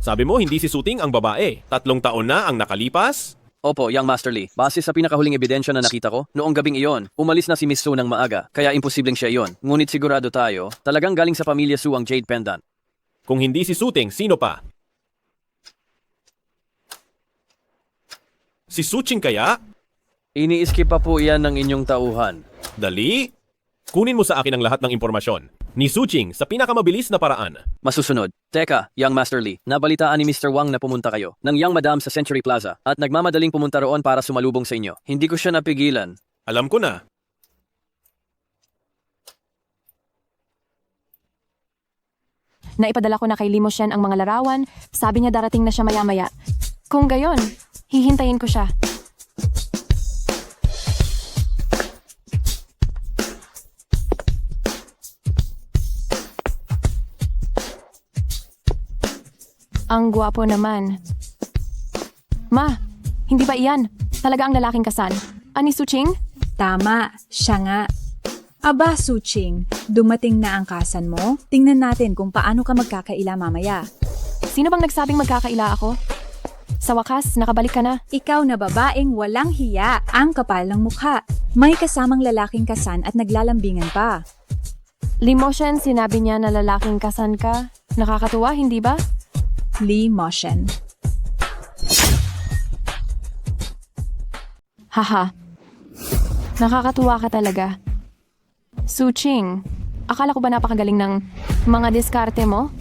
Sabi mo hindi si Suting ang babae. 3 taon na ang nakalipas? Opo, Young Master Lee. Base sa pinakahuling ebidensya na nakita ko, noong gabing iyon, umalis na si Miss Sue ng maaga, kaya imposibleng siya iyon. Ngunit sigurado tayo, talagang galing sa pamilya Sue ang Jade Pendant. Kung hindi si Suting, sino pa? Si Suching kaya? Ini-skip pa po iyan ng inyong tauhan. Dali? Kunin mo sa akin ang lahat ng impormasyon. Ni Suching sa pinakamabilis na paraan. Masusunod. Teka, Young Master Lee, nabalitaan ni Mr. Wang na pumunta kayo ng Young Madam sa Century Plaza at nagmamadaling pumunta roon para sumalubong sa inyo. Hindi ko siya napigilan. Alam ko na. Naipadala ko na kay Lee Moshen ang mga larawan. Sabi niya darating na siya maya-maya. Kung gayon, hihintayin ko siya. Ang gwapo naman. Ma, hindi ba iyan? Talaga ang lalaking kasan? Ani Suching? Tama, siya nga. Aba, Suching, dumating na ang kasan mo? Tingnan natin kung paano ka magkakaila mamaya. Sino bang nagsabing magkakaila ako? Sa wakas, nakabalik ka na. Ikaw na babaeng walang hiya, ang kapal ng mukha. May kasamang lalaking kasan at naglalambingan pa. Limoshen, sinabi niya na lalaking kasan ka. Nakakatuwa, hindi ba? Lee Moshen. Haha. Nakakatuwa ka talaga. Suching, akala ko ba napakagaling ng mga diskarte mo?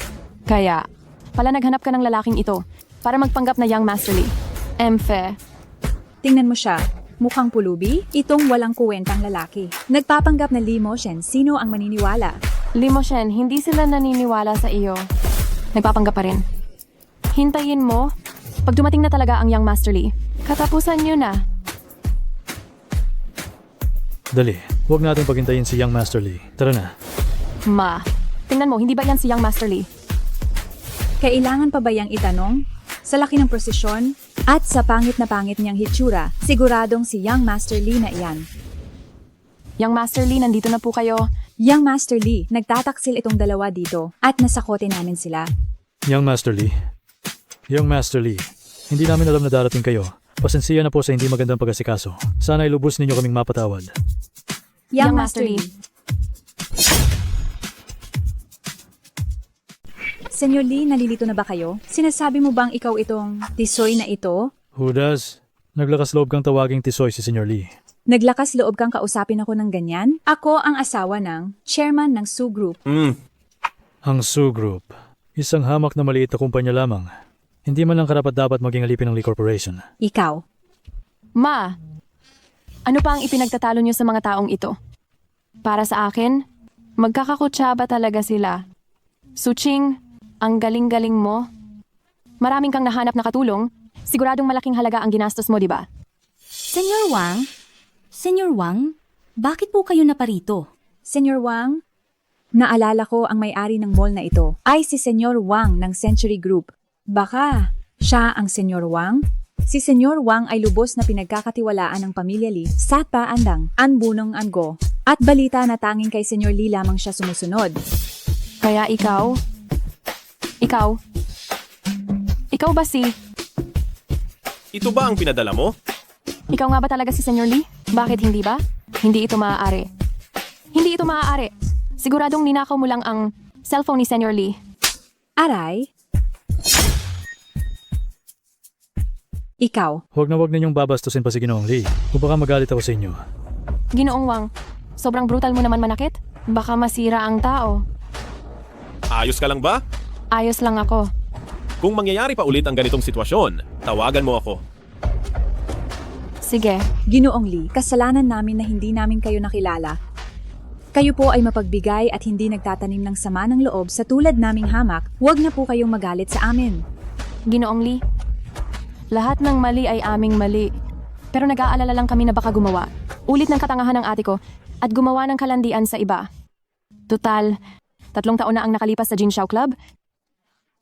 Kaya, pala naghanap ka ng lalaking ito para magpanggap na young Master Lee. Emfe. Tingnan mo siya. Mukhang pulubi, itong walang kuwentang lalaki. Nagpapanggap na Lee Moshen, sino ang maniniwala? Limoshen, hindi sila naniniwala sa iyo. Nagpapanggap pa rin. Hintayin mo. Pag dumating na talaga ang young Master Lee, katapusan niyo na. Dali, huwag natin paghintayin si Young Master Lee. Tara na. Ma, tingnan mo, hindi ba yan si young Master Lee? Kailangan pa ba yang itanong? Sa laki ng prosesyon at sa pangit na pangit niyang hitsura, siguradong si Young Master Lee na iyan. Young Master Lee, nandito na po kayo. Young Master Lee, nagtataksil itong dalawa dito at nasakote namin sila. Young Master Lee. Young Master Lee, hindi namin alam na darating kayo. Pasensiya na po sa hindi magandang pag-asikaso. Sana ilubos ninyo kaming mapatawad. Young Master Lee. Senyor Lee, nalilito na ba kayo? Sinasabi mo bang ikaw itong tisoy na ito? Hudas, naglakas loob kang tawaging tisoy si Senyor Lee. Naglakas loob kang kausapin ako ng ganyan? Ako ang asawa ng chairman ng Su Group. Ang Su Group, isang hamak na maliit na kumpanya lamang. Hindi man lang karapat-dapat maging alipin ng Lee Corporation. Ikaw. Ma, ano pa ang ipinagtatalo niyo sa mga taong ito? Para sa akin, magkakakutsaba talaga sila. Suching, ang galing-galing mo. Maraming kang nahanap na katulong. Siguradong malaking halaga ang ginastos mo, di ba? Senyor Wang? Senyor Wang? Bakit po kayo naparito? Senyor Wang, naalala ko ang may-ari ng mall na ito ay si Senyor Wang ng Century Group. Baka siya ang Senyor Wang? Si Senyor Wang ay lubos na pinagkakatiwalaan ng pamilya Lee sa paandang, anbunong ango. At balita na tanging kay Senyor Lee lamang siya sumusunod. Kaya ikaw ba si... Ito ba ang pinadala mo? Ikaw nga ba talaga si Senyor Lee? Bakit hindi ba? Hindi ito maaari. Hindi ito maaari. Siguradong ninakaw mo lang ang cellphone ni Senyor Lee. Aray? Ikaw. Huwag ninyong babastusin pa si Ginoong Lee. Kung baka magalit ako sa inyo. Ginoong Wang, sobrang brutal mo naman manakit. Baka masira ang tao. Ayos ka lang ba? Ayos lang ako. Kung mangyayari pa ulit ang ganitong sitwasyon, tawagan mo ako. Sige. Ginoong Lee, kasalanan namin na hindi namin kayo nakilala. Kayo po ay mapagbigay at hindi nagtatanim ng sama ng loob sa tulad naming hamak. Huwag na po kayong magalit sa amin. Ginoong Lee, lahat ng mali ay aming mali. Pero nag-aalala lang kami na baka gumawa. Ulit ng katangahan ng ate ko at gumawa ng kalandian sa iba. Tutal, 3 taon na ang nakalipas sa Jin Xiao Club.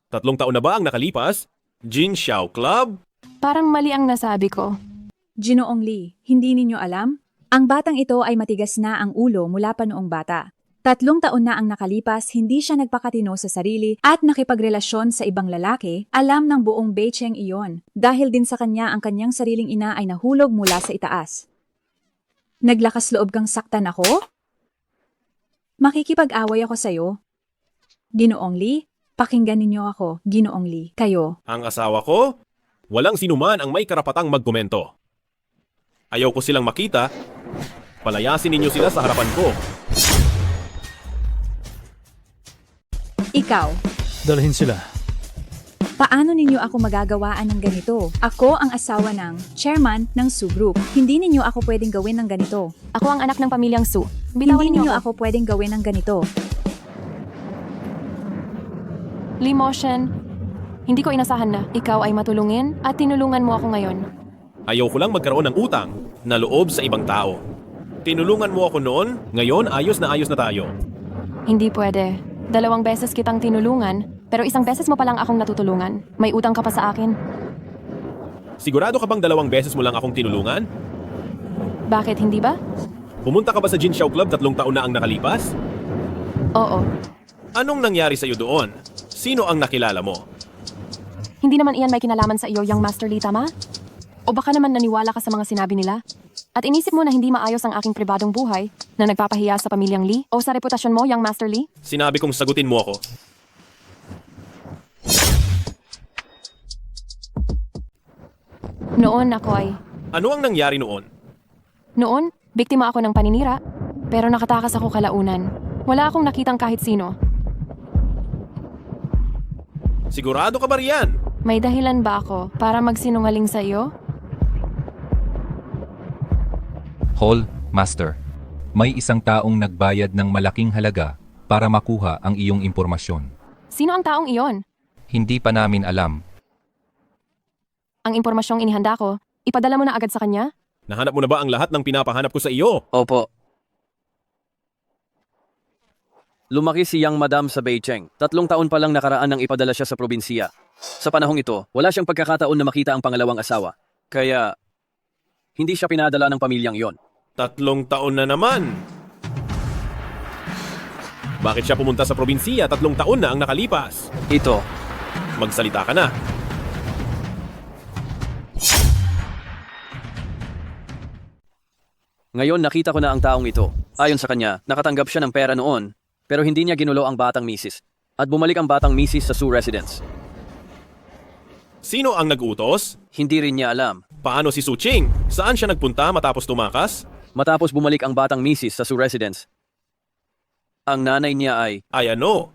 3 taon na ba ang nakalipas? Jin Xiao Club? Parang mali ang nasabi ko. Ginoong Lee, hindi ninyo alam? Ang batang ito ay matigas na ang ulo mula pa noong bata. 3 taon na ang nakalipas, hindi siya nagpakatino sa sarili at nakipagrelasyon sa ibang lalaki, alam ng buong Beijing iyon. Dahil din sa kanya ang kanyang sariling ina ay nahulog mula sa itaas. Naglakas loob kang saktan ako? Makikipag-away ako sa'yo. Ginoong Lee, pakinggan ninyo ako, Ginoong Lee, kayo. Ang asawa ko? Walang sinuman ang may karapatang magkomento. Ayaw ko silang makita. Palayasin ninyo sila sa harapan ko. Ikaw. Dalhin sila. Paano ninyo ako magagawaan ng ganito? Ako ang asawa ng chairman ng Su Group. Hindi ninyo ako pwedeng gawin ng ganito. Ako ang anak ng pamilyang Su. Bitawan Hindi niyo ninyo ako pwedeng gawin ng ganito. Lee Moshen, hindi ko inasahan na ikaw ay matulungin at tinulungan mo ako ngayon. Ayaw ko lang magkaroon ng utang na loob sa ibang tao. Tinulungan mo ako noon, ngayon ayos na tayo. Hindi pwede. 2 beses kitang tinulungan, Pero isang beses mo pa lang akong natutulungan. May utang ka pa sa akin. Sigurado ka bang 2 beses mo lang akong tinulungan? Bakit, hindi ba? Pumunta ka ba sa Jinshaw Club 3 taon na ang nakalipas? Oo. Anong nangyari sa'yo doon? Sino ang nakilala mo? Hindi naman iyan may kinalaman sa iyo, Young Master Lee, tama? O baka naman naniwala ka sa mga sinabi nila? At inisip mo na hindi maayos ang aking pribadong buhay na nagpapahiya sa pamilyang Lee o sa reputasyon mo, Young Master Lee? Sinabi kong sagutin mo ako. Noon ako ay... Ano ang nangyari noon? Noon, biktima ako ng paninira, pero nakatakas ako kalaunan. Wala akong nakitang kahit sino. Sigurado ka ba riyan? May dahilan ba ako para magsinungaling sa iyo? Hall, Master. May isang taong nagbayad ng malaking halaga para makuha ang iyong impormasyon. Sino ang taong iyon? Hindi pa namin alam. Ang impormasyong inihanda ko, ipadala mo na agad sa kanya? Nahanap mo na ba ang lahat ng pinapahanap ko sa iyo? Opo. Lumaki si Yang Madam sa Beijing. 3 taon pa lang nakaraan nang ipadala siya sa probinsiya. Sa panahong ito, wala siyang pagkakataon na makita ang pangalawang asawa. Kaya, hindi siya pinadala ng pamilyang iyon. 3 taon na naman. Bakit siya pumunta sa probinsiya? 3 taon na ang nakalipas. Ito, Magsalita ka na. ngayon nakita ko na ang taong ito. Ayon sa kanya, nakatanggap siya ng pera noon, pero hindi niya ginulo ang batang misis. At bumalik ang batang misis sa Su residence. Sino ang nag-utos? Hindi rin niya alam. Paano si Su Ching? Saan siya nagpunta matapos tumakas? Matapos bumalik ang batang misis sa Su residence, ang nanay niya ay Ay ano?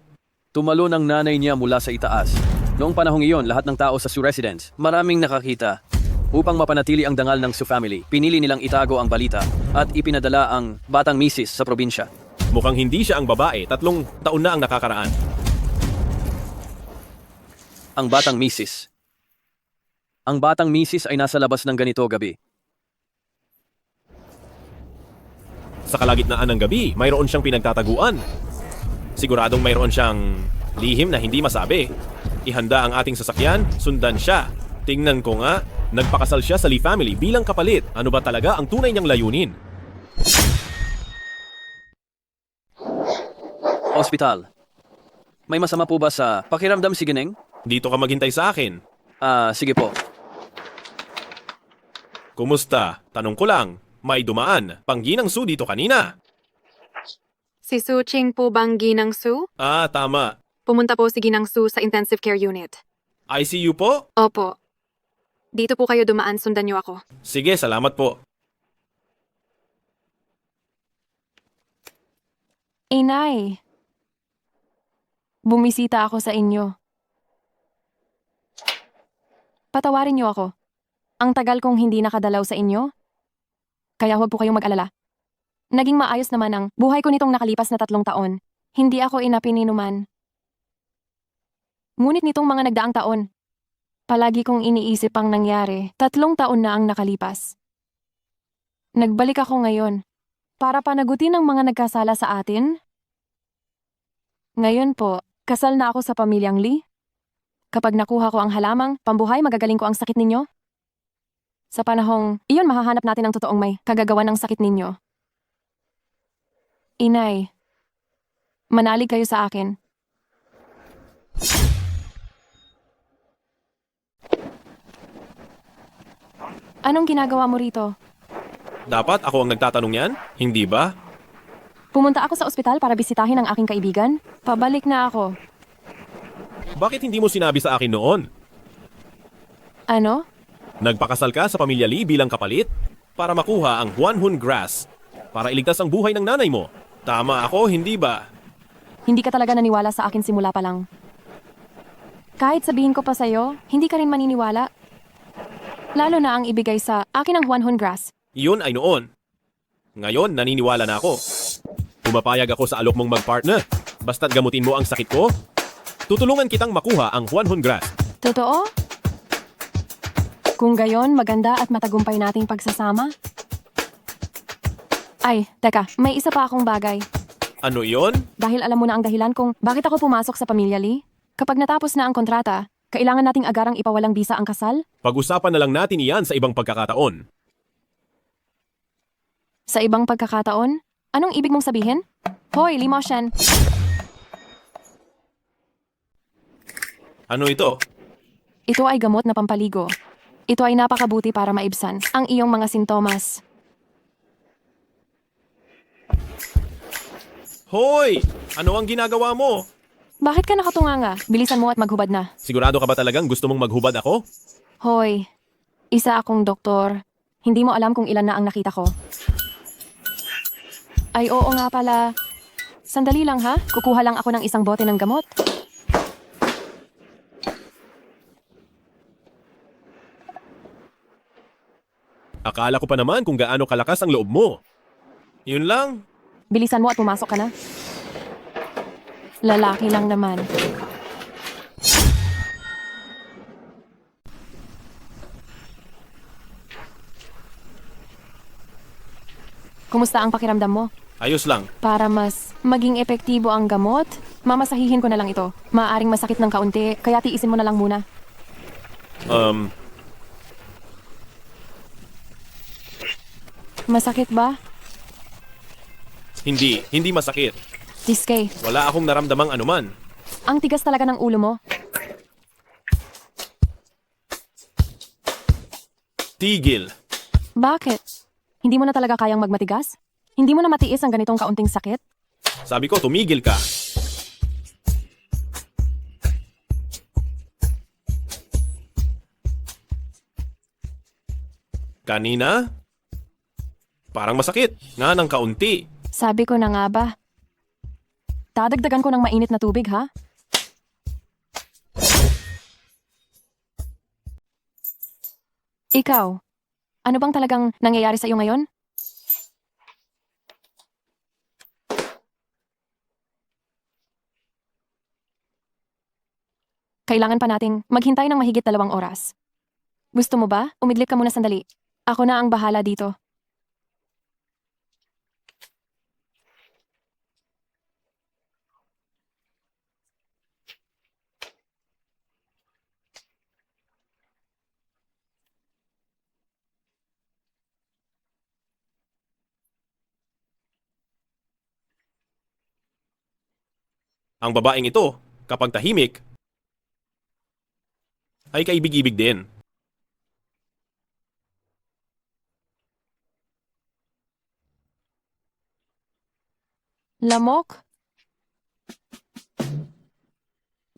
tumalo ng nanay niya mula sa itaas. Noong panahong iyon, lahat ng tao sa Su residence, maraming nakakita. Upang mapanatili ang dangal ng Su family, pinili nilang itago ang balita at ipinadala ang batang misis sa probinsya. Mukhang hindi siya ang babae. 3 taon na ang nakakaraan. Ang batang misis. Ang batang misis ay nasa labas ng ganito gabi. Sa kalagitnaan ng gabi, mayroon siyang pinagtataguan. Siguradong mayroon siyang lihim na hindi masabi. Ihanda ang ating sasakyan, sundan siya. Tingnan ko nga, nagpakasal siya sa Lee family bilang kapalit. Ano ba talaga ang tunay niyang layunin? Ospital. May masama po ba sa pakiramdam si Gineng? Dito ka maghintay sa akin. Sige po. Kumusta? Tanong ko lang. May dumaan. Pangginang Su dito kanina. Si Su Ching po bang Ginang Su? Tama. Pumunta po si Ginang Su sa intensive care unit. ICU po? Opo. Dito po kayo dumaan, sundan niyo ako. Sige, salamat po. Inay. Bumisita ako sa inyo. Patawarin niyo ako. Ang tagal kong hindi nakadalaw sa inyo. Kaya huwag po kayong mag-alala. Naging maayos naman ang buhay ko nitong nakalipas na 3 taon. Hindi ako inapininuman. Ngunit nitong mga nagdaang taon, palagi kong iniisip ang nangyari. 3 taon na ang nakalipas. Nagbalik ako ngayon para panagutin ang mga nagkasala sa atin. Ngayon po, kasal na ako sa pamilyang Lee. Kapag nakuha ko ang halamang pambuhay, magagaling ko ang sakit ninyo. Sa panahong iyon, mahahanap natin ang totoong may kagagawan ng sakit ninyo. Inay, manalig kayo sa akin. Anong ginagawa mo rito? Dapat ako ang nagtatanong yan? Hindi ba? Pumunta ako sa ospital para bisitahin ang aking kaibigan. Pabalik na ako. Bakit hindi mo sinabi sa akin noon? Ano? Nagpakasal ka sa pamilya Lee bilang kapalit? Para makuha ang Huanhun Grass. Para iligtas ang buhay ng nanay mo. Tama ako, hindi ba? Hindi ka talaga naniwala sa akin simula pa lang. Kahit sabihin ko pa sa'yo, hindi ka rin maniniwala. Lalo na ang ibigay sa akin ang Huanhun Grass. Iyon ay noon. Ngayon, naniniwala na ako. Pumapayag ako sa alok mong mag-partner. Basta't gamutin mo ang sakit ko, tutulungan kitang makuha ang Huanhun Grass. Totoo? Kung gayon, maganda at matagumpay nating pagsasama. Ay, teka, may isa pa akong bagay. Ano iyon? Dahil alam mo na ang dahilan kung bakit ako pumasok sa pamilya Lee. Kapag natapos na ang kontrata, kailangan nating agarang ipawalang bisa ang kasal? Pag-usapan na lang natin iyan sa ibang pagkakataon. Sa ibang pagkakataon? Anong ibig mong sabihin? Hoy, Lee Mo-shen. Ano ito? Ito ay gamot na pampaligo. Ito ay napakabuti para maibsan ang iyong mga sintomas. Hoy! Ano ang ginagawa mo? Bakit ka nakatunganga? Bilisan mo at maghubad na. Sigurado ka ba talagang gusto mong maghubad ako? Hoy, isa akong doktor. Hindi mo alam kung ilan na ang nakita ko. Ay oo nga pala. Sandali lang ha, kukuha lang ako ng isang bote ng gamot. Akala ko pa naman kung gaano kalakas ang loob mo. Yun lang. Bilisan mo at pumasok ka na. Lalaki lang naman. Kumusta ang pakiramdam mo? Ayos lang. Para mas maging epektibo ang gamot, mamasahihin ko na lang ito. Maaaring masakit ng kaunti, kaya tiisin mo na lang muna. Masakit ba? Hindi masakit. Tiskay, Wala akong naramdamang anuman. ang tigas talaga ng ulo mo. Tigil. Bakit? Hindi mo na talaga kayang magmatigas? Hindi mo na matiis ang ganitong kaunting sakit? Sabi ko, tumigil ka. Kanina? Parang masakit. Nga ng kaunti. Sabi ko na nga ba? Dadagdagan ko ng mainit na tubig, ha? Ikaw, ano bang talagang nangyayari sa iyo ngayon? Kailangan pa nating maghintay ng mahigit 2 oras. Gusto mo ba? Umidlip ka muna sandali. Ako na ang bahala dito. Ang babaeng ito, kapag tahimik, ay kaibig-ibig din. Lamok?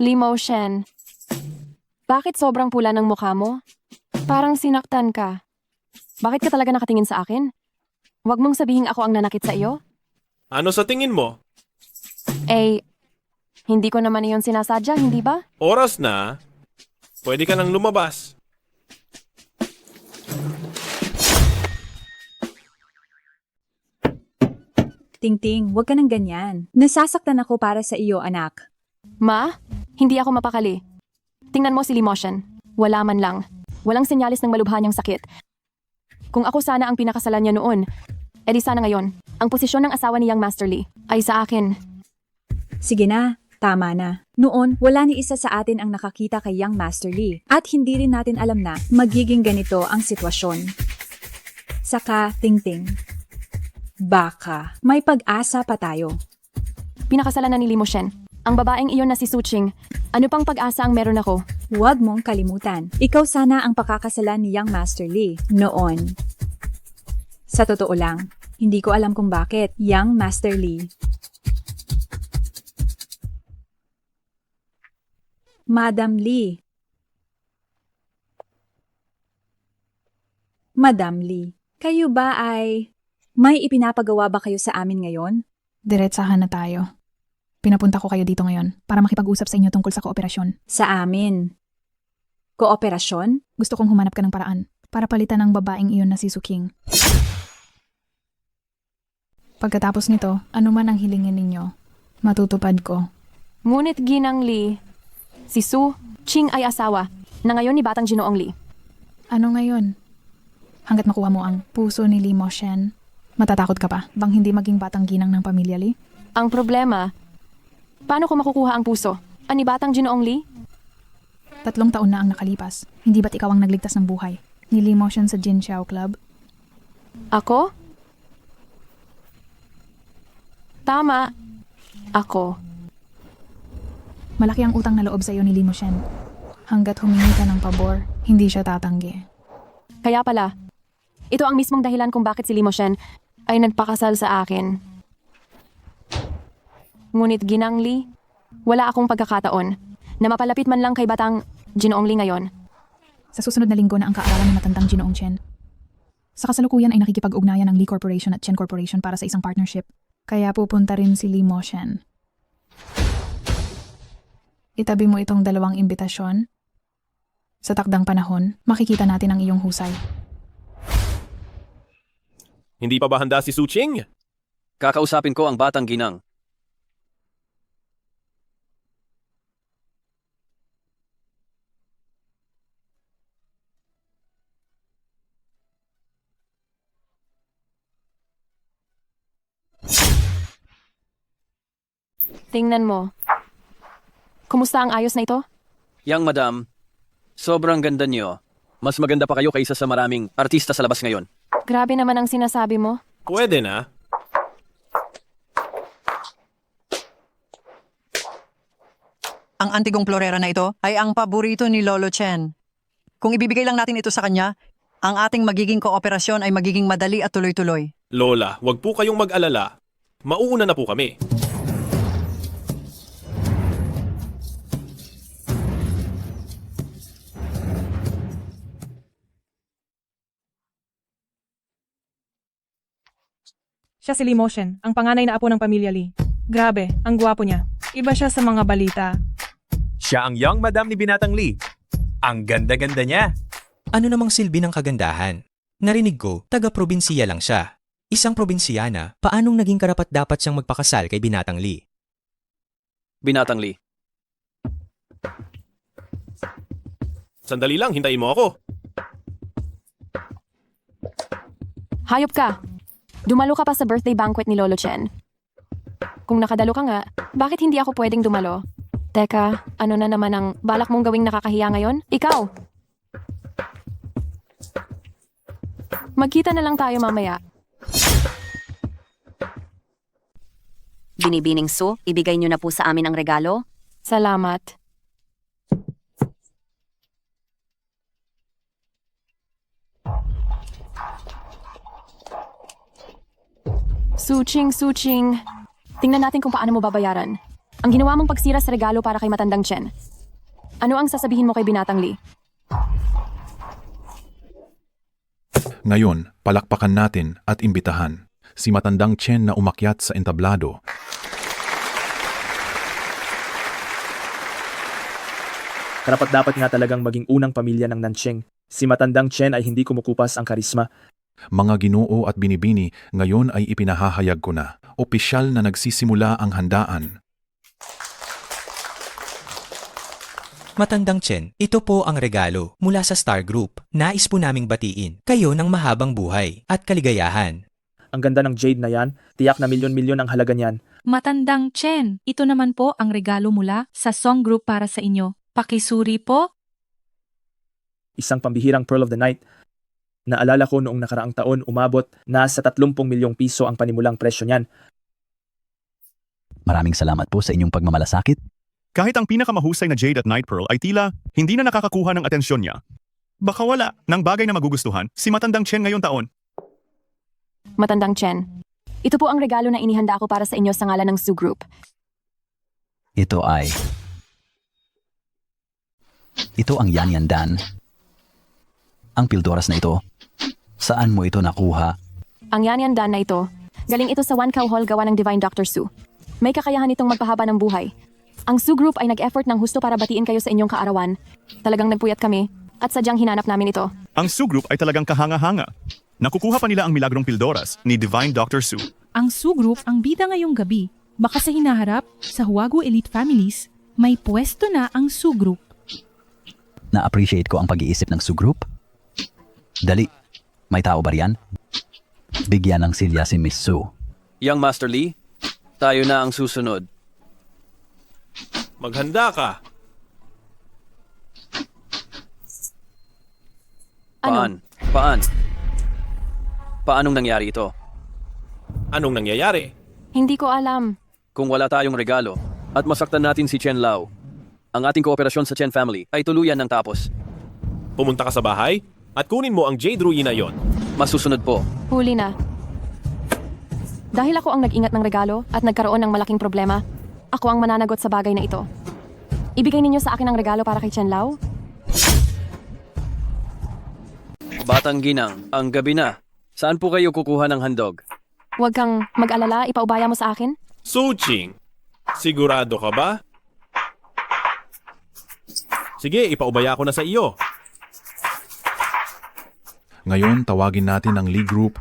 Lee Mo-shen. Bakit sobrang pula ng mukha mo? Parang sinaktan ka. Bakit ka talaga nakatingin sa akin? Huwag mong sabihin ako ang nanakit sa iyo? Ano sa tingin mo? Eh, hindi ko naman iyon sinasadya, hindi ba? Oras na, pwede ka nang lumabas. Tingting, huwag ka ng ganyan. Nasasaktan ako para sa iyo, anak. Ma, hindi ako mapakali. Tingnan mo si Lee Mo-shen. Wala man lang. Walang senyalis ng malubha niyang sakit. Kung ako sana ang pinakasalan niya noon, edi sana ngayon, ang posisyon ng asawa niyang Master Lee ay sa akin. Sige na, tama na. Noon, wala ni isa sa atin ang nakakita kay Young Master Lee. At hindi rin natin alam na magiging ganito ang sitwasyon. Saka, Tingting, baka may pag-asa pa tayo. Pinakasalan na ni Lee Mo-shen. Ang babaeng iyon na si Suching. Ano pang pag-asa ang meron ako? Huwag mong kalimutan. Ikaw sana ang pakakasalan ni Young Master Lee noon. Sa totoo lang, hindi ko alam kung bakit Young Master Lee. Madam Lee. Madam Lee, kayo ba ay may ipinapagawa ba kayo sa amin ngayon? Diretsahan na tayo. Pinapunta ko kayo dito ngayon para makipag-usap sa inyo tungkol sa kooperasyon. Sa amin. Kooperasyon? Gusto kong humanap ka ng paraan para palitan ang babaeng iyon na si Suking. Pagkatapos nito, anuman ang hilingin ninyo, matutupad ko. Ngunit Ginang Lee, si Su Ching ay asawa na ngayon ni Batang Ginoong Lee. Ano ngayon? Hanggat makuha mo ang puso ni Lee Mo-shen, matatakot ka pa bang hindi maging batang ginang ng pamilya Lee? Ang problema, paano ko makukuha ang puso Ani Batang Ginoong Lee? 3 taon na ang nakalipas. Hindi ba't ikaw ang nagligtas ng buhay? Nilimo siya sa Jin Xiao Club? Ako? Tama. Ako. Malaki ang utang na loob sa iyo ni Limo Shen. Hanggat humingi ka ng pabor, hindi siya tatanggi. Kaya pala, ito ang mismong dahilan kung bakit si Limo Shen ay nagpakasal sa akin. Ngunit Ginang Lee, wala akong pagkakataon na mapalapit man lang kay Batang Ginoong Lee ngayon. Sa susunod na linggo na ang kaarawan ng matandang Ginoong Chen. Sa kasalukuyan ay nakikipag-ugnayan ng Lee Corporation at Chen Corporation para sa isang partnership. Kaya pupunta rin si Limo Shen. Itabi mo itong 2 imbitasyon. Sa takdang panahon, makikita natin ang iyong husay. Hindi pa ba handa si Su Ching? Kakausapin ko ang batang ginang. Tingnan mo. Kumusta ang ayos na ito? Yang madam, sobrang ganda niyo. Mas maganda pa kayo kaysa sa maraming artista sa labas ngayon. Grabe naman ang sinasabi mo. Pwede na. Ang antigong florera na ito ay ang paborito ni Lolo Chen. Kung ibibigay lang natin ito sa kanya, ang ating magiging kooperasyon ay magiging madali at tuloy-tuloy. Lola, wag po kayong mag-alala. Mauuna na po kami. Siya si Lee Moshen, ang panganay na apo ng pamilya Lee. Grabe, ang gwapo niya. Iba siya sa mga balita. Siya ang young madam ni Binatang Lee. Ang ganda-ganda niya. Ano namang silbi ng kagandahan? Narinig ko, taga-probinsiya lang siya. Isang probinsyana, paanong naging karapat-dapat siyang magpakasal kay Binatang Lee? Binatang Lee. Sandali lang, hintayin mo ako. Hayop ka! Dumalo ka pa sa birthday banquet ni Lolo Chen. Kung nakadalo ka nga, bakit hindi ako pwedeng dumalo? Teka, ano na naman ang balak mong gawing nakakahiya ngayon? Ikaw! Magkita na lang tayo mamaya. Binibining Su, ibigay niyo na po sa amin ang regalo. Salamat. Suching. Tingnan natin kung paano mo babayaran. Ang ginawa mong pagsira sa regalo para kay Matandang Chen. Ano ang sasabihin mo kay Binatang Lee? Ngayon, palakpakan natin at imbitahan si Matandang Chen na umakyat sa entablado. Karapat-dapat nga talagang maging unang pamilya ng Nancheng. Si Matandang Chen ay hindi kumukupas ang karisma. Mga ginoo at binibini, ngayon ay ipinahahayag ko na. Opisyal na nagsisimula ang handaan. Matandang Chen, ito po ang regalo mula sa Star Group. Nais po naming batiin kayo ng mahabang buhay at kaligayahan. Ang ganda ng jade na yan, tiyak na milyon-milyon ang halaga niyan. Matandang Chen, ito naman po ang regalo mula sa Song Group para sa inyo. Pakisuri po. Isang pambihirang Pearl of the Night. Naalala ko noong nakaraang taon umabot na sa 30 milyong piso ang panimulang presyo niyan. Maraming salamat po sa inyong pagmamalasakit. Kahit ang pinakamahusay na jade at night pearl ay tila hindi na nakakakuha ng atensyon niya. Baka wala ng bagay na magugustuhan si Matandang Chen ngayong taon. Matandang Chen, ito po ang regalo na inihanda ko para sa inyo sa ngalan ng Su Group. Ito ang Yanyandan. Ang pildoras na ito, saan mo ito nakuha? Ang Yanyandan na ito, galing ito sa Wan Kao Hall gawa ng Divine Dr. Su. May kakayahan itong magpahaba ng buhay. Ang Su Group ay nag-effort ng husto para batiin kayo sa inyong kaarawan. Talagang nagpuyat kami at sadyang hinanap namin ito. Ang Su Group ay talagang kahanga-hanga. Nakukuha pa nila ang milagrong pildoras ni Divine Dr. Su. Ang Su Group ang bida ngayong gabi. Baka sa hinaharap, sa Huagu Elite Families, may pwesto na ang Su Group. Na-appreciate ko ang pag-iisip ng Su Group. Dali, may tao ba riyan? Bigyan ng silya si Miss Su. Young Master Lee, tayo na ang susunod. Maghanda ka. Paanong nangyari ito? Anong nangyayari? Hindi ko alam. Kung wala tayong regalo at masaktan natin si Chen Lao, ang ating kooperasyon sa Chen family ay tuluyan ng tapos. Pumunta ka sa bahay at kunin mo ang jade ruina yon. Masusunod po. Huli na. Dahil ako ang nag-ingat ng regalo at nagkaroon ng malaking problema, ako ang mananagot sa bagay na ito. Ibigay ninyo sa akin ang regalo para kay Chen Lao? Batang ginang, ang gabi na. Saan po kayo kukuha ng handog? Huwag kang mag-alala, ipaubaya mo sa akin? Suching, sigurado ka ba? Sige, ipaubaya ko na sa iyo. Ngayon, tawagin natin ang Lee Group.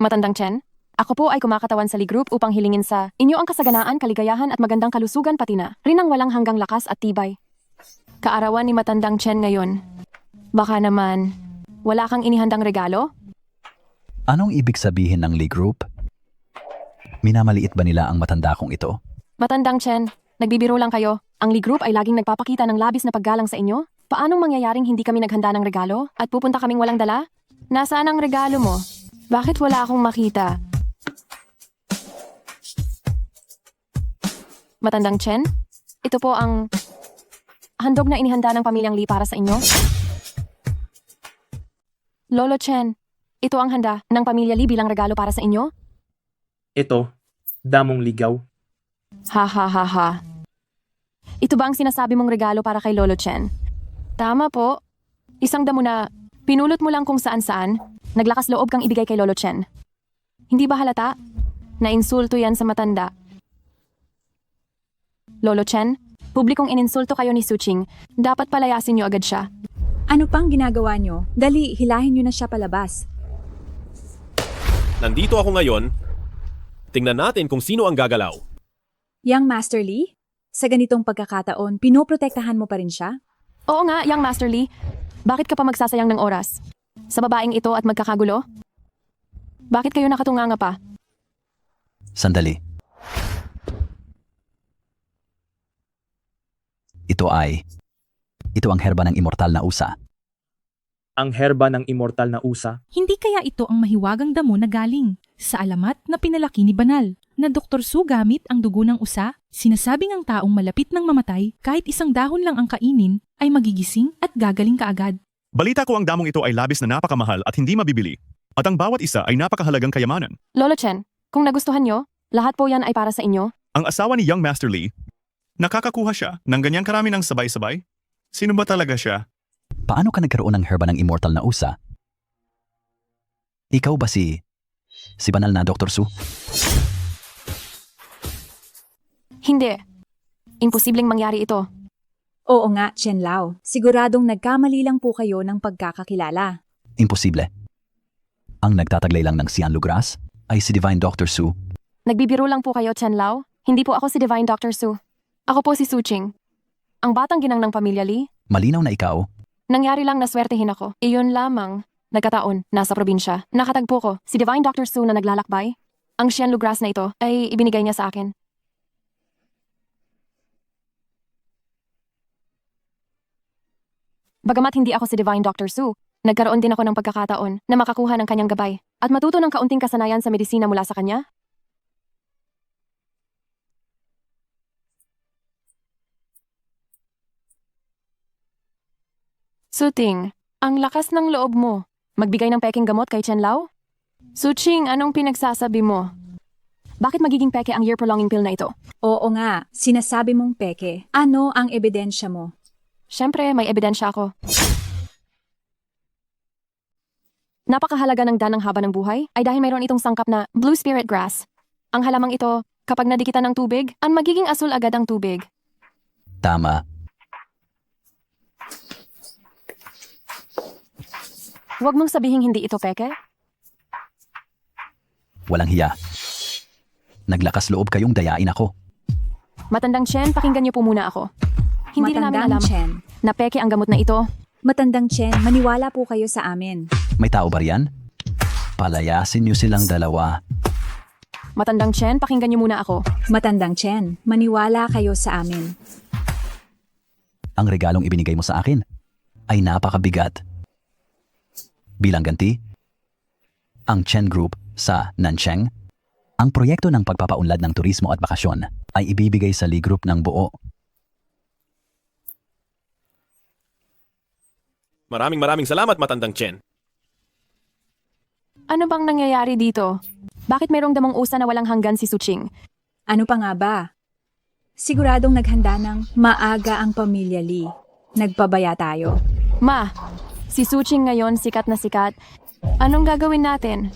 Matandang Chen, ako po ay kumakatawan sa Lee Group upang hilingin sa inyo ang kasaganaan, kaligayahan at magandang kalusugan pati na rin ang walang hanggang lakas at tibay. Kaarawan ni Matandang Chen ngayon. Baka naman, wala kang inihandang regalo? Anong ibig sabihin ng Lee Group? Minamaliit ba nila ang matanda kong ito? Matandang Chen, nagbibiro lang kayo. Ang Lee Group ay laging nagpapakita ng labis na paggalang sa inyo. Paanong mangyayaring hindi kami naghanda ng regalo at pupunta kaming walang dala? Nasaan ang regalo mo? Bakit wala akong makita? Matandang Chen, ito po ang handog na inihanda ng pamilyang Lee para sa inyo. Lolo Chen, ito ang handa ng pamilya Lee bilang regalo para sa inyo. Ito, damong ligaw. Ha ha ha ha. Ito ba ang sinasabi mong regalo para kay Lolo Chen? Tama po. Isang damo na pinulot mo lang kung saan-saan, naglakas loob kang ibigay kay Lolo Chen. Hindi ba halata? Nainsulto yan sa matanda. Lolo Chen, publikong ininsulto kayo ni Suching. Dapat palayasin niyo agad siya. Ano pang ginagawa nyo? Dali, hilahin nyo na siya palabas. Nandito ako ngayon. Tingnan natin kung sino ang gagalaw. Young Master Lee, sa ganitong pagkakataon, pinoprotektahan mo pa rin siya? Oo nga, Young Master Lee. Bakit ka pa magsasayang ng oras? Sa babaeng ito at magkakagulo? Bakit kayo nakatunganga pa? Sandali. Ito ang herba ng immortal na usa. Ang herba ng immortal na usa. Hindi kaya ito ang mahiwagang damo na galing sa alamat na pinalaki ni Banal na Dr. Su gamit ang dugo ng usa? Sinasabing ang taong malapit ng mamatay kahit isang dahon lang ang kainin ay magigising at gagaling kaagad. Balita ko ang damong ito ay labis na napakamahal at hindi mabibili. At ang bawat isa ay napakahalagang kayamanan. Lolo Chen, kung nagustuhan nyo, lahat po yan ay para sa inyo. Ang asawa ni Young Master Lee, nakakakuha siya ng ganyang karami ng sabay-sabay? Sino ba talaga siya? Paano ka nagkaroon ng herba ng immortal na usa? Ikaw ba si banal na Dr. Su? Hindi. Imposibleng mangyari ito. Oo nga, Chen Lao. Siguradong nagkamali lang po kayo ng pagkakakilala. Imposible. Ang nagtataglay lang ng Cian Lugras ay si Divine Dr. Su. Nagbibiro lang po kayo, Chen Lao. Hindi po ako si Divine Dr. Su. Ako po si Suching. Ang batang ginang ng pamilya Lee. Malinaw na ikaw. Nangyari lang na swertehin ako. Iyon lamang. Nagkataon, nasa probinsya. Nakatagpo ko, si Divine Dr. Su na naglalakbay. Ang Cian Lugras na ito ay ibinigay niya sa akin. Bagamat hindi ako si Divine Dr. Su, nagkaroon din ako ng pagkakataon na makakuha ng kanyang gabay at matuto ng kaunting kasanayan sa medisina mula sa kanya. Suting, ang lakas ng loob mo. Magbigay ng peking gamot kay Chen Lao? Suching, anong pinagsasabi mo? Bakit magiging peke ang year-prolonging pill na ito? Oo nga, sinasabi mong peke. Ano ang ebidensya mo? Siyempre, may ebidensya ako. Napakahalaga ng danang haba ng buhay ay dahil mayroon itong sangkap na blue spirit grass. Ang halamang ito, kapag nadikitan ng tubig, ang magiging asul agad ang tubig. Tama. Huwag mong sabihing hindi ito peke. Walang hiya. Naglakas loob kayong dayain ako. Matandang Chen, pakinggan niyo po muna ako. Hindi na namin alam Chen. na peke ang gamot na ito. Matandang Chen, maniwala po kayo sa amin. May tao ba riyan? Palayasin niyo silang dalawa. Matandang Chen, pakinggan niyo muna ako. Matandang Chen, maniwala kayo sa amin. Ang regalong ibinigay mo sa akin ay napakabigat. Bilang ganti, ang Chen Group sa Nancheng, ang proyekto ng pagpapaunlad ng turismo at bakasyon ay ibibigay sa Lee Group ng buo. Maraming salamat, Matandang Chen. Ano bang nangyayari dito? Bakit mayroong damong usa na walang hanggan si Suching? Ano pa nga ba? Siguradong naghanda ng maaga ang pamilya Lee. Nagpabaya tayo. Ma, si Suching ngayon sikat na sikat. Anong gagawin natin?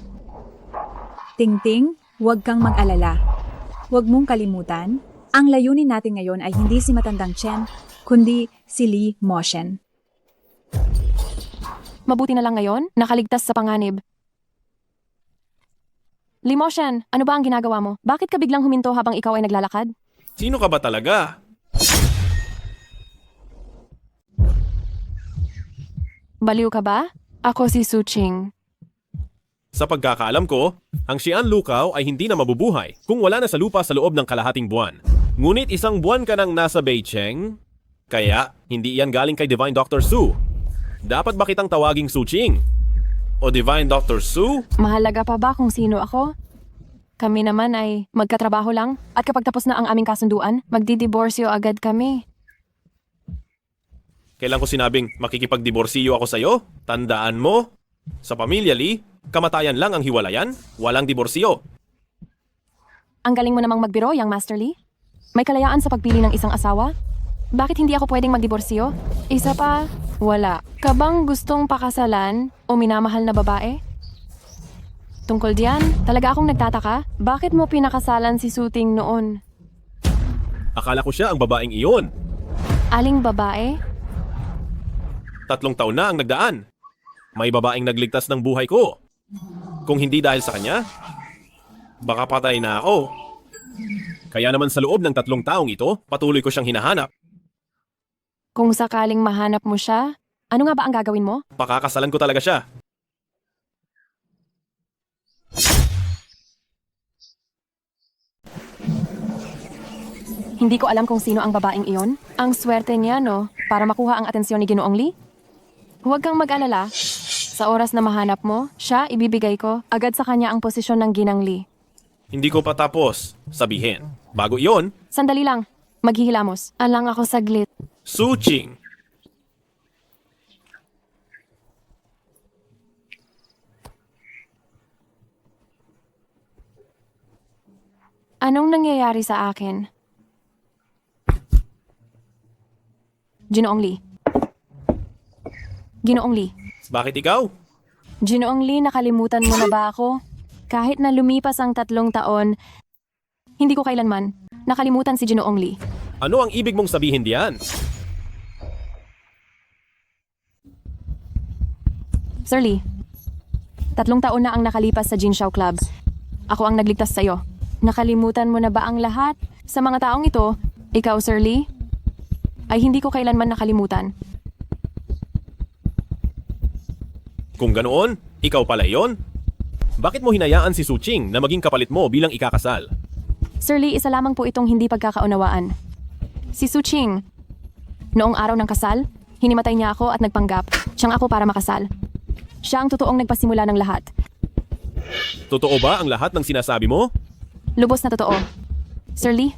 Tingting, huwag kang mag-alala. Huwag mong kalimutan, ang layunin natin ngayon ay hindi si Matandang Chen, kundi si Lee Moshen. Mabuti na lang ngayon, nakaligtas sa panganib. Lee Moshen, ano ba ang ginagawa mo? Bakit ka biglang huminto habang ikaw ay naglalakad? Sino ka ba talaga? Baliw ka ba? Ako si Suching. Sa pagkakaalam ko, ang Xian Lukaw ay hindi na mabubuhay kung wala na sa lupa sa loob ng kalahating buwan. Ngunit isang buwan ka nang nasa Beijing, kaya hindi iyan galing kay Divine Dr. Su. Dapat ba kitang tawaging Suching? O Divine Dr. Su? Mahalaga pa ba kung sino ako? Kami naman ay magkatrabaho lang at kapag tapos na ang aming kasunduan, magdidiborsyo agad kami. Kailan ko sinabing makikipagdiborsiyo ako sa'yo? Tandaan mo, sa pamilya Lee, kamatayan lang ang hiwalayan, walang diborsiyo. Ang galing mo namang magbiro, Young Master Lee. May kalayaan sa pagpili ng isang asawa? Bakit hindi ako pwedeng magdiborsyo? Isa pa, wala. Ka bang gustong pakasalan o minamahal na babae? Tungkol diyan, talaga akong nagtataka. Bakit mo pinakasalan si Suting noon? Akala ko siya ang babaeng iyon. Aling babae? 3 taon na ang nagdaan. May babaeng nagligtas ng buhay ko. Kung hindi dahil sa kanya, baka patay na ako. Kaya naman sa loob ng 3 taong ito, patuloy ko siyang hinahanap. Kung sakaling mahanap mo siya, ano nga ba ang gagawin mo? Pakakasalan ko talaga siya. Hindi ko alam kung sino ang babaeng iyon. Ang swerte niya, no? Para makuha ang atensyon ni Ginoong Lee. Huwag kang mag-alala. Sa oras na mahanap mo, siya ibibigay ko. Agad sa kanya ang posisyon ng Ginang Lee. Hindi ko pa tapos sabihin. Bago iyon, Sandali lang. Maghihilamos. Alang ako saglit. Suching. Anong nangyayari sa akin? Ginoong Lee. Ginoong Lee. Bakit ikaw? Ginoong Lee, nakalimutan mo na ba ako? Kahit na lumipas ang 3 taon, hindi ko kailanman nakalimutan si Ginoong Lee. Ano ang ibig mong sabihin diyan? Sir Lee, 3 taon na ang nakalipas sa Jinxiao Club. Ako ang nagligtas sa iyo. Nakalimutan mo na ba ang lahat? Sa mga taong ito, ikaw, Sir Lee, ay hindi ko kailanman nakalimutan. Kung ganoon, ikaw pala iyon? Bakit mo hinayaan si Suching na maging kapalit mo bilang ikakasal? Sir Lee, isa lamang po itong hindi pagkakaunawaan. Si Suching, noong araw ng kasal, hinimatay niya ako at nagpanggap. Siyang ako para makasal. Siya ang totoong nagpasimula ng lahat. Totoo ba ang lahat ng sinasabi mo? Lubos na totoo. Sir Lee,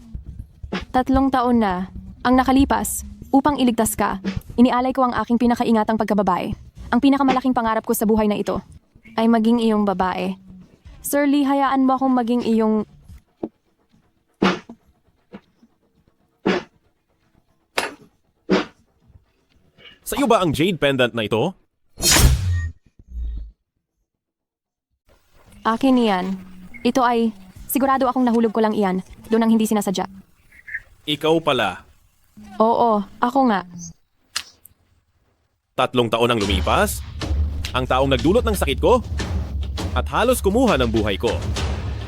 3 taon na ang nakalipas upang iligtas ka. Inialay ko ang aking pinakaingatang pagkababae. Ang pinakamalaking pangarap ko sa buhay na ito ay maging iyong babae. Sir Lee, hayaan mo akong maging iyong... Sa iyo ba ang jade pendant na ito? Akin iyan. Ito ay... Sigurado akong nahulog ko lang iyan. Doon ang hindi sinasadya. Ikaw pala. Oo, ako nga. 3 taon ang lumipas? Ang taong nagdulot ng sakit ko? At halos kumuha ng buhay ko.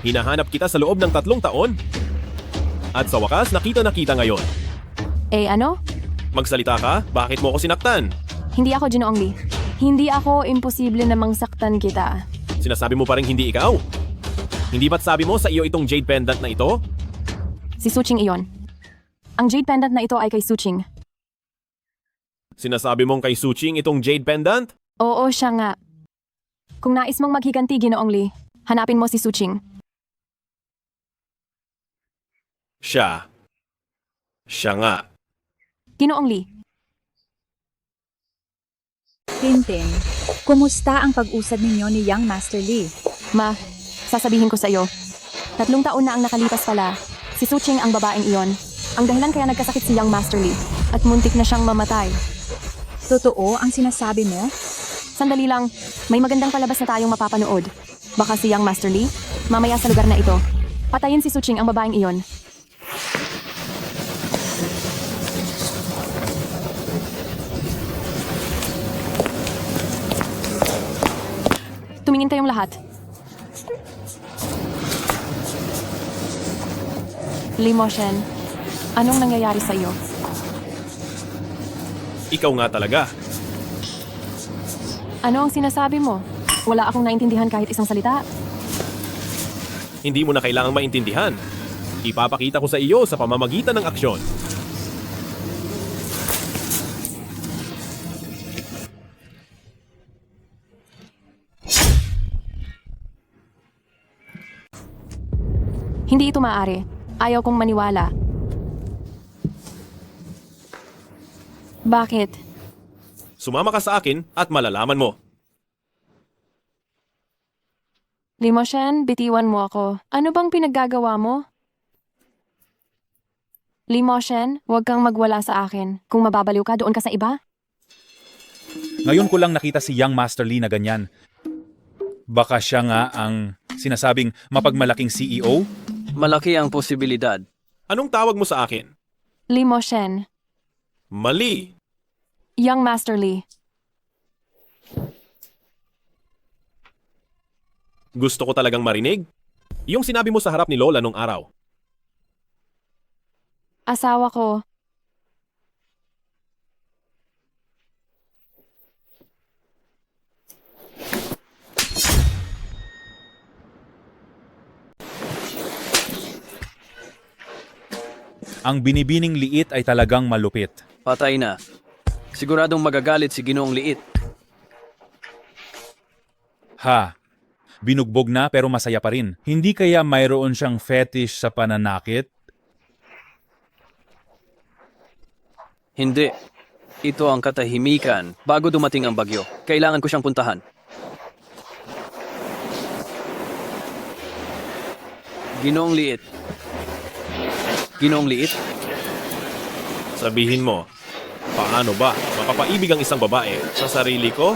Hinahanap kita sa loob ng 3 taon? At sa wakas, nakita ngayon. Eh ano? Magsalita ka? Bakit mo ako sinaktan? Hindi ako Ginoong Lee. Hindi ako imposible namang saktan kita. Sinasabi mo pa rin hindi ikaw? Hindi ba't sabi mo sa iyo itong jade pendant na ito? Si Suching iyon. Ang jade pendant na ito ay kay Suching. Sinasabi mong kay Suching itong jade pendant? Oo, siya nga. Kung nais mong maghiganti, Ginoong Lee, hanapin mo si Suching. Siya. Siya nga. Ginoong Lee, Tintin, kumusta ang pag-usad ninyo ni Young Master Lee? Ma, sasabihin ko sa iyo. 3 taon na ang nakalipas pala. Si Suching ang babaeng iyon. Ang dahilan kaya nagkasakit si Young Master Lee at muntik na siyang mamatay. Totoo ang sinasabi mo? Sandali lang, may magandang palabas na tayong mapapanood. Baka si Young Master Lee, mamaya sa lugar na ito. Patayin si Suching ang babaeng iyon. Tumingin kayong lahat. Lee Moshen, anong nangyayari sa iyo? Ikaw nga talaga. Ano ang sinasabi mo? Wala akong naintindihan kahit isang salita. Hindi mo na kailangang maintindihan. Ipapakita ko sa iyo sa pamamagitan ng aksyon. Hindi ito maaari. Ayaw kong maniwala. Bakit? Sumama ka sa akin at malalaman mo. Lee Moshen, bitiwan mo ako. Ano bang pinaggagawa mo? Lee Moshen, huwag kang magwala sa akin. Kung mababaliw ka, doon ka sa iba. Ngayon ko lang nakita si Young Master Lee na ganyan. Baka siya nga ang sinasabing mapagmalaking CEO? Malaki ang posibilidad. Anong tawag mo sa akin? Lee Moshen, Mali. Young Master Lee. Gusto ko talagang marinig. Yung sinabi mo sa harap ni Lola nung araw. Asawa ko. Ang binibining liit ay talagang malupit. Patay na. Siguradong magagalit si Ginoong Liit. Ha, binugbog na pero masaya pa rin. Hindi kaya mayroon siyang fetish sa pananakit? Hindi. Ito ang katahimikan bago dumating ang bagyo. Kailangan ko siyang puntahan. Ginoong Liit. Ginoong Liit? Sabihin mo, paano ba mapapaibig ang isang babae sa sarili ko?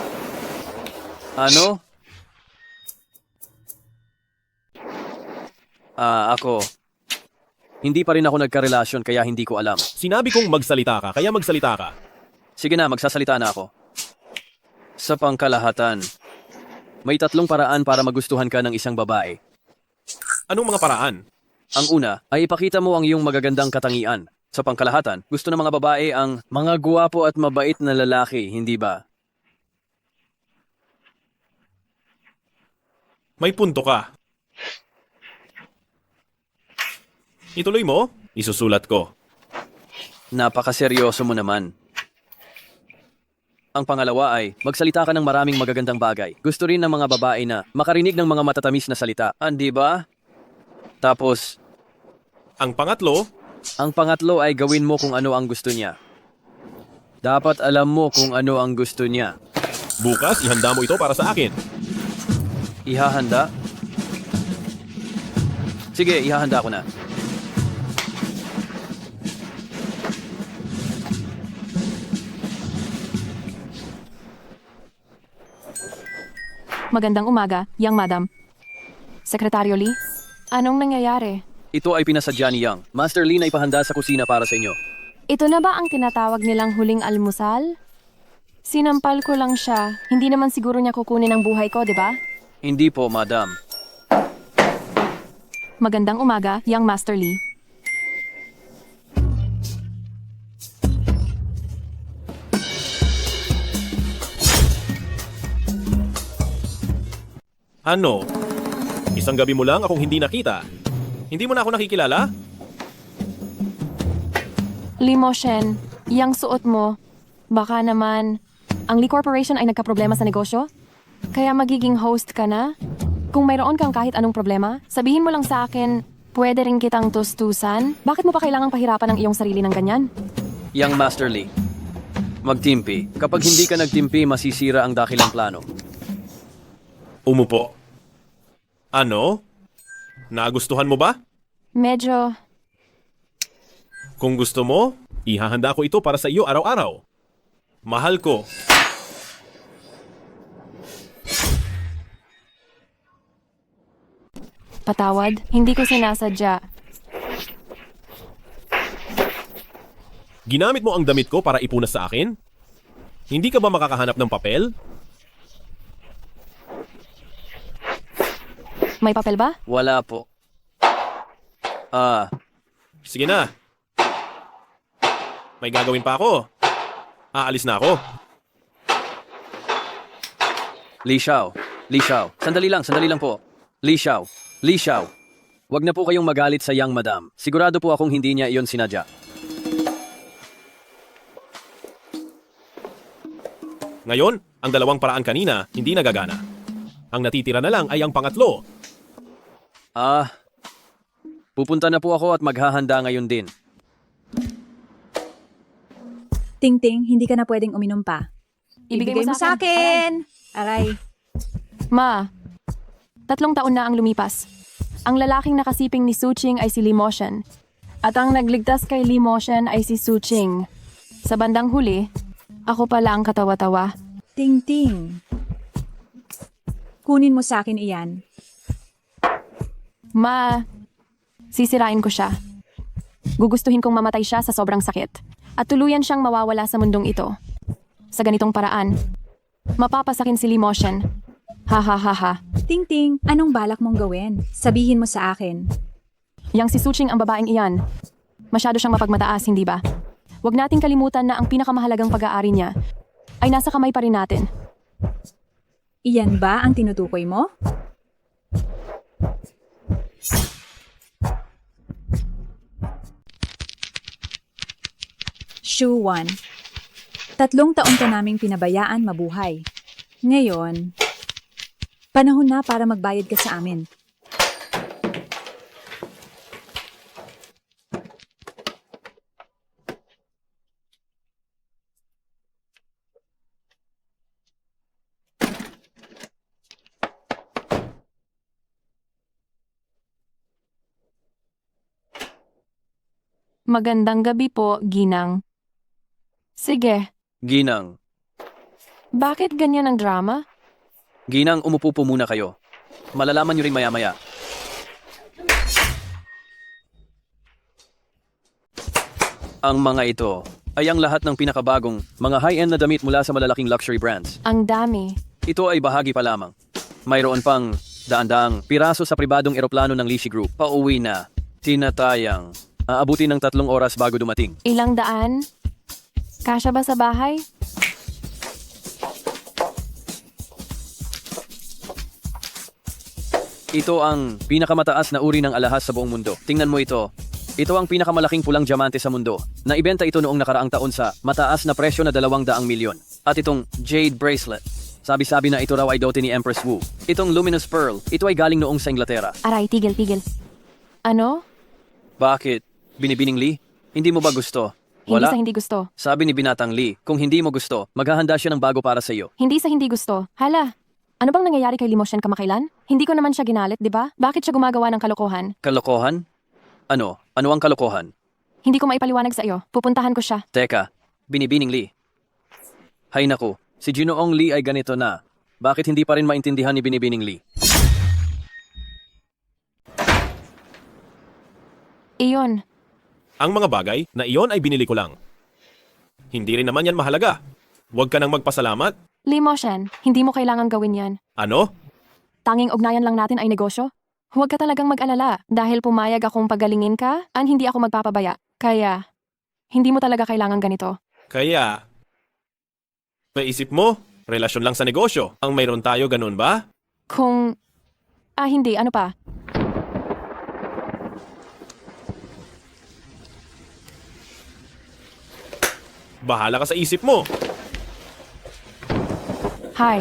Ano? Ako. Hindi pa rin ako nagkarelasyon kaya hindi ko alam. Sinabi kong magsalita ka, kaya magsalita ka. Sige na, magsasalita na ako. Sa pangkalahatan, may 3 paraan para magustuhan ka ng isang babae. Anong mga paraan? Ang una ay ipakita mo ang iyong magagandang katangian. Sa pangkalahatan, gusto ng mga babae ang mga guwapo at mabait na lalaki, hindi ba? May punto ka. Ituloy mo, isusulat ko. Napakaseryoso mo naman. Ang pangalawa ay, magsalita ka ng maraming magagandang bagay. Gusto rin ng mga babae na makarinig ng mga matatamis na salita. Hindi ba? Tapos, ang pangatlo ay gawin mo kung ano ang gusto niya. Dapat alam mo kung ano ang gusto niya. Bukas, ihanda mo ito para sa akin. Ihahanda? Sige, ihahanda ko na. Magandang umaga, Young Madam. Sekretaryo Lee, anong nangyayari? Ito ay pinasadya ni Young. Master Lee na ipahanda sa kusina para sa inyo. Ito na ba ang tinatawag nilang huling almusal? Sinampal ko lang siya. Hindi naman siguro niya kukunin ang buhay ko, di ba? Hindi po, madam. Magandang umaga, Young Master Lee. Ano? Isang gabi mo lang akong hindi nakita. Hindi mo na ako nakikilala? Lee Moshen, yang suot mo, baka naman, ang Lee Corporation ay nagkaproblema sa negosyo? Kaya magiging host ka na? Kung mayroon kang kahit anong problema, sabihin mo lang sa akin, pwede rin kitang tustusan? Bakit mo pa kailangang pahirapan ang iyong sarili ng ganyan? Young Master Lee, magtimpi. Kapag hindi ka nagtimpi, masisira ang dakilang plano. Umupo. Ano? Nagustuhan mo ba? Medyo, Kung gusto mo, ihahanda ko ito para sa iyo araw-araw. Mahal ko. patawad, hindi ko sinasadya. Ginamit mo ang damit ko para ipunas sa akin? Hindi ka ba makakahanap ng papel? May papel ba? Wala po. Sige na. May gagawin pa ako. Aalis na ako. Li Xiao. Sandali lang po. Li Xiao. Wag na po kayong magalit sa Young Madam. Sigurado po akong hindi niya iyon sinadya. Ngayon, ang dalawang paraan kanina hindi nagagana. Ang natitira na lang ay ang pangatlo. Pupunta na po ako at maghahanda ngayon din. Ting-ting, hindi ka na pwedeng uminom pa. Ibigay mo sa akin. Aray. Ma, 3 taon na ang lumipas. Ang lalaking nakasiping ni Su Ching ay si Lee Moshen. At ang nagligtas kay Lee Moshen ay si Su Ching. Sa bandang huli, ako pala ang katawa-tawa. Ting-ting. Kunin mo sa akin iyan. Ma, sisirain ko siya. Gugustuhin kong mamatay siya sa sobrang sakit. At tuluyan siyang mawawala sa mundong ito. Sa ganitong paraan, mapapasakin si Lee Moshen. Ha ha ha ha. Ting-ting, anong balak mong gawin? Sabihin mo sa akin. Yang si Su Ching ang babaeng iyan. Masyado siyang mapagmataas, hindi ba? Huwag nating kalimutan na ang pinakamahalagang pag-aari niya ay nasa kamay pa rin natin. Iyan ba ang tinutukoy mo? Shu 1. 3 taon ka naming pinabayaan mabuhay. Ngayon, panahon na para magbayad ka sa amin. Magandang gabi po, Ginang. Sige, Ginang. bakit ganyan ang drama? Ginang, umupo po muna kayo. Malalaman niyo rin maya-maya. Ang mga ito ay ang lahat ng pinakabagong mga high-end na damit mula sa malalaking luxury brands. Ang dami. Ito ay bahagi pa lamang. Mayroon pang daan-daang piraso sa pribadong eroplano ng Lishi Group. Pauwi na. Tinatayang. Aabutin ng 3 oras bago dumating. Ilang daan? Kasya ba sa bahay? Ito ang pinakamataas na uri ng alahas sa buong mundo. Tingnan mo ito. Ito ang pinakamalaking pulang diamante sa mundo. Naibenta ito noong nakaraang taon sa mataas na presyo na 200 milyon. At itong jade bracelet. Sabi-sabi na ito raw ay dote ni Empress Wu. Itong luminous pearl, ito ay galing noong sa Inglaterra. Aray, tigil. Ano? Bakit? Binibining Lee? Hindi mo ba gusto? Hindi Wala? sa hindi gusto. Sabi ni Binatang Lee, kung hindi mo gusto, maghahanda siya ng bago para sa iyo. Hindi sa hindi gusto. Hala, ano bang nangyayari kay Lee Moshen kamakailan? Hindi ko naman siya ginalit, di ba? Bakit siya gumagawa ng kalokohan? Kalokohan? Ano? Ano ang kalokohan? Hindi ko maipaliwanag sa iyo. Pupuntahan ko siya. Teka, Binibining Lee. Hay naku, si Ginoong Lee ay ganito na. Bakit hindi pa rin maintindihan ni Binibining Lee? Iyon. Ang mga bagay na iyon ay binili ko lang. Hindi rin naman yan mahalaga. Huwag ka nang magpasalamat. Lee Moshen, hindi mo kailangang gawin yan. Ano? Tanging ugnayan lang natin ay negosyo. Huwag ka talagang mag-alala dahil pumayag akong pagalingin ka at hindi ako magpapabaya. Kaya, hindi mo talaga kailangan ganito. Kaya, naisip mo, relasyon lang sa negosyo. Ang mayroon tayo, ganun ba? Kung Hindi. Ano pa? Bahala ka sa isip mo. Hi.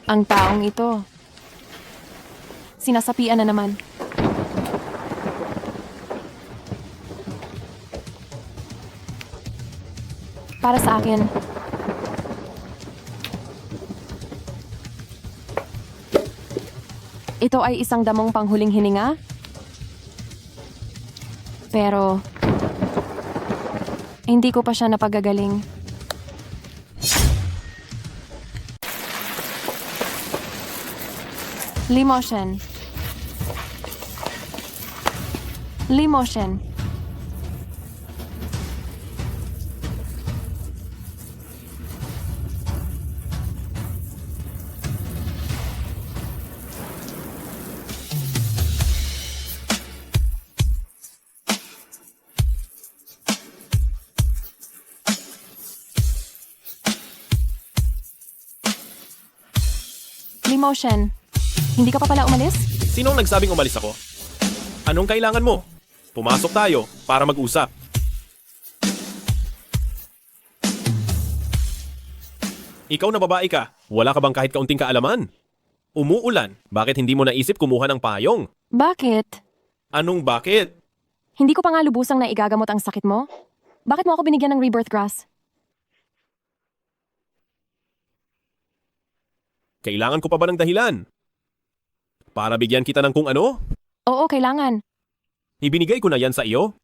Ang taong ito. Sinasapian na naman. Para sa akin. Ito ay isang damong panghuling hininga. Pero, hindi ko pa siya napagagaling. Limoshen. Limoshen. Limoshen. Hindi ka pa pala umalis? Sinong nagsabing umalis ako? Anong kailangan mo? Pumasok tayo para mag-usap. Ikaw na babae ka. Wala ka bang kahit kaunting kaalaman? Umuulan. Bakit hindi mo naisip kumuha ng payong? Bakit? Anong bakit? Hindi ko pa nga lubusang na igagamot ang sakit mo? Bakit mo ako binigyan ng rebirth grass? Kailangan ko pa ba ng dahilan? Para bigyan kita ng kung ano? Oo, kailangan. Ibinigay ko na yan sa iyo.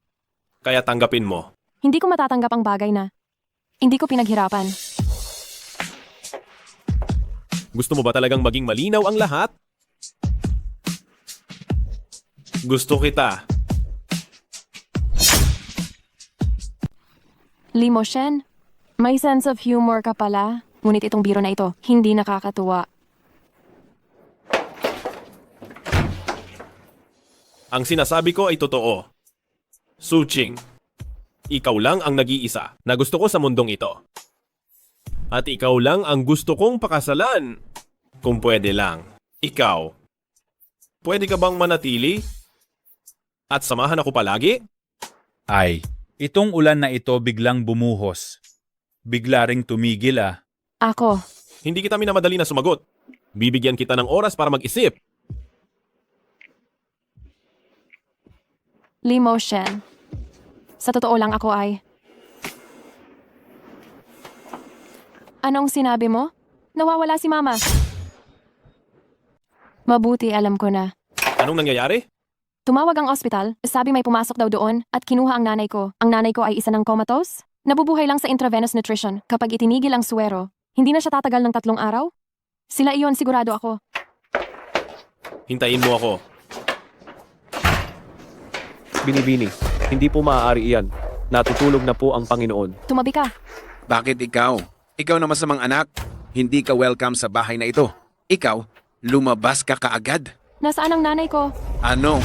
Kaya tanggapin mo. Hindi ko matatanggap ang bagay na hindi ko pinaghirapan. Gusto mo ba talagang maging malinaw ang lahat? Gusto kita. Limoshen, may sense of humor ka pala. Ngunit itong biro na ito, hindi nakakatuwa. Ang sinasabi ko ay totoo. Suching, ikaw lang ang nag-iisa na gusto ko sa mundong ito. At ikaw lang ang gusto kong pakasalan. Kung pwede lang. Ikaw, pwede ka bang manatili? At samahan ako palagi? Ay, itong ulan na ito biglang bumuhos. Bigla ring tumigil Ako. Hindi kita minamadali na sumagot. Bibigyan kita ng oras para mag-isip. Limoshen. Sa totoo lang ako ay... Anong sinabi mo? Nawawala si Mama. Mabuti alam ko na. Anong nangyayari? Tumawag ang ospital, sabi may pumasok daw doon at kinuha ang nanay ko. Ang nanay ko ay isa ng comatose. Nabubuhay lang sa intravenous nutrition. Kapag itinigil ang suwero, hindi na siya tatagal ng 3 araw? Sila iyon, sigurado ako. Hintayin mo ako. Binibini, hindi po maaari iyan. Natutulog na po ang Panginoon. Tumabi ka. Bakit ikaw? Ikaw na masamang anak. Hindi ka welcome sa bahay na ito. Ikaw, lumabas ka kaagad. Nasaan ang nanay ko? Ano?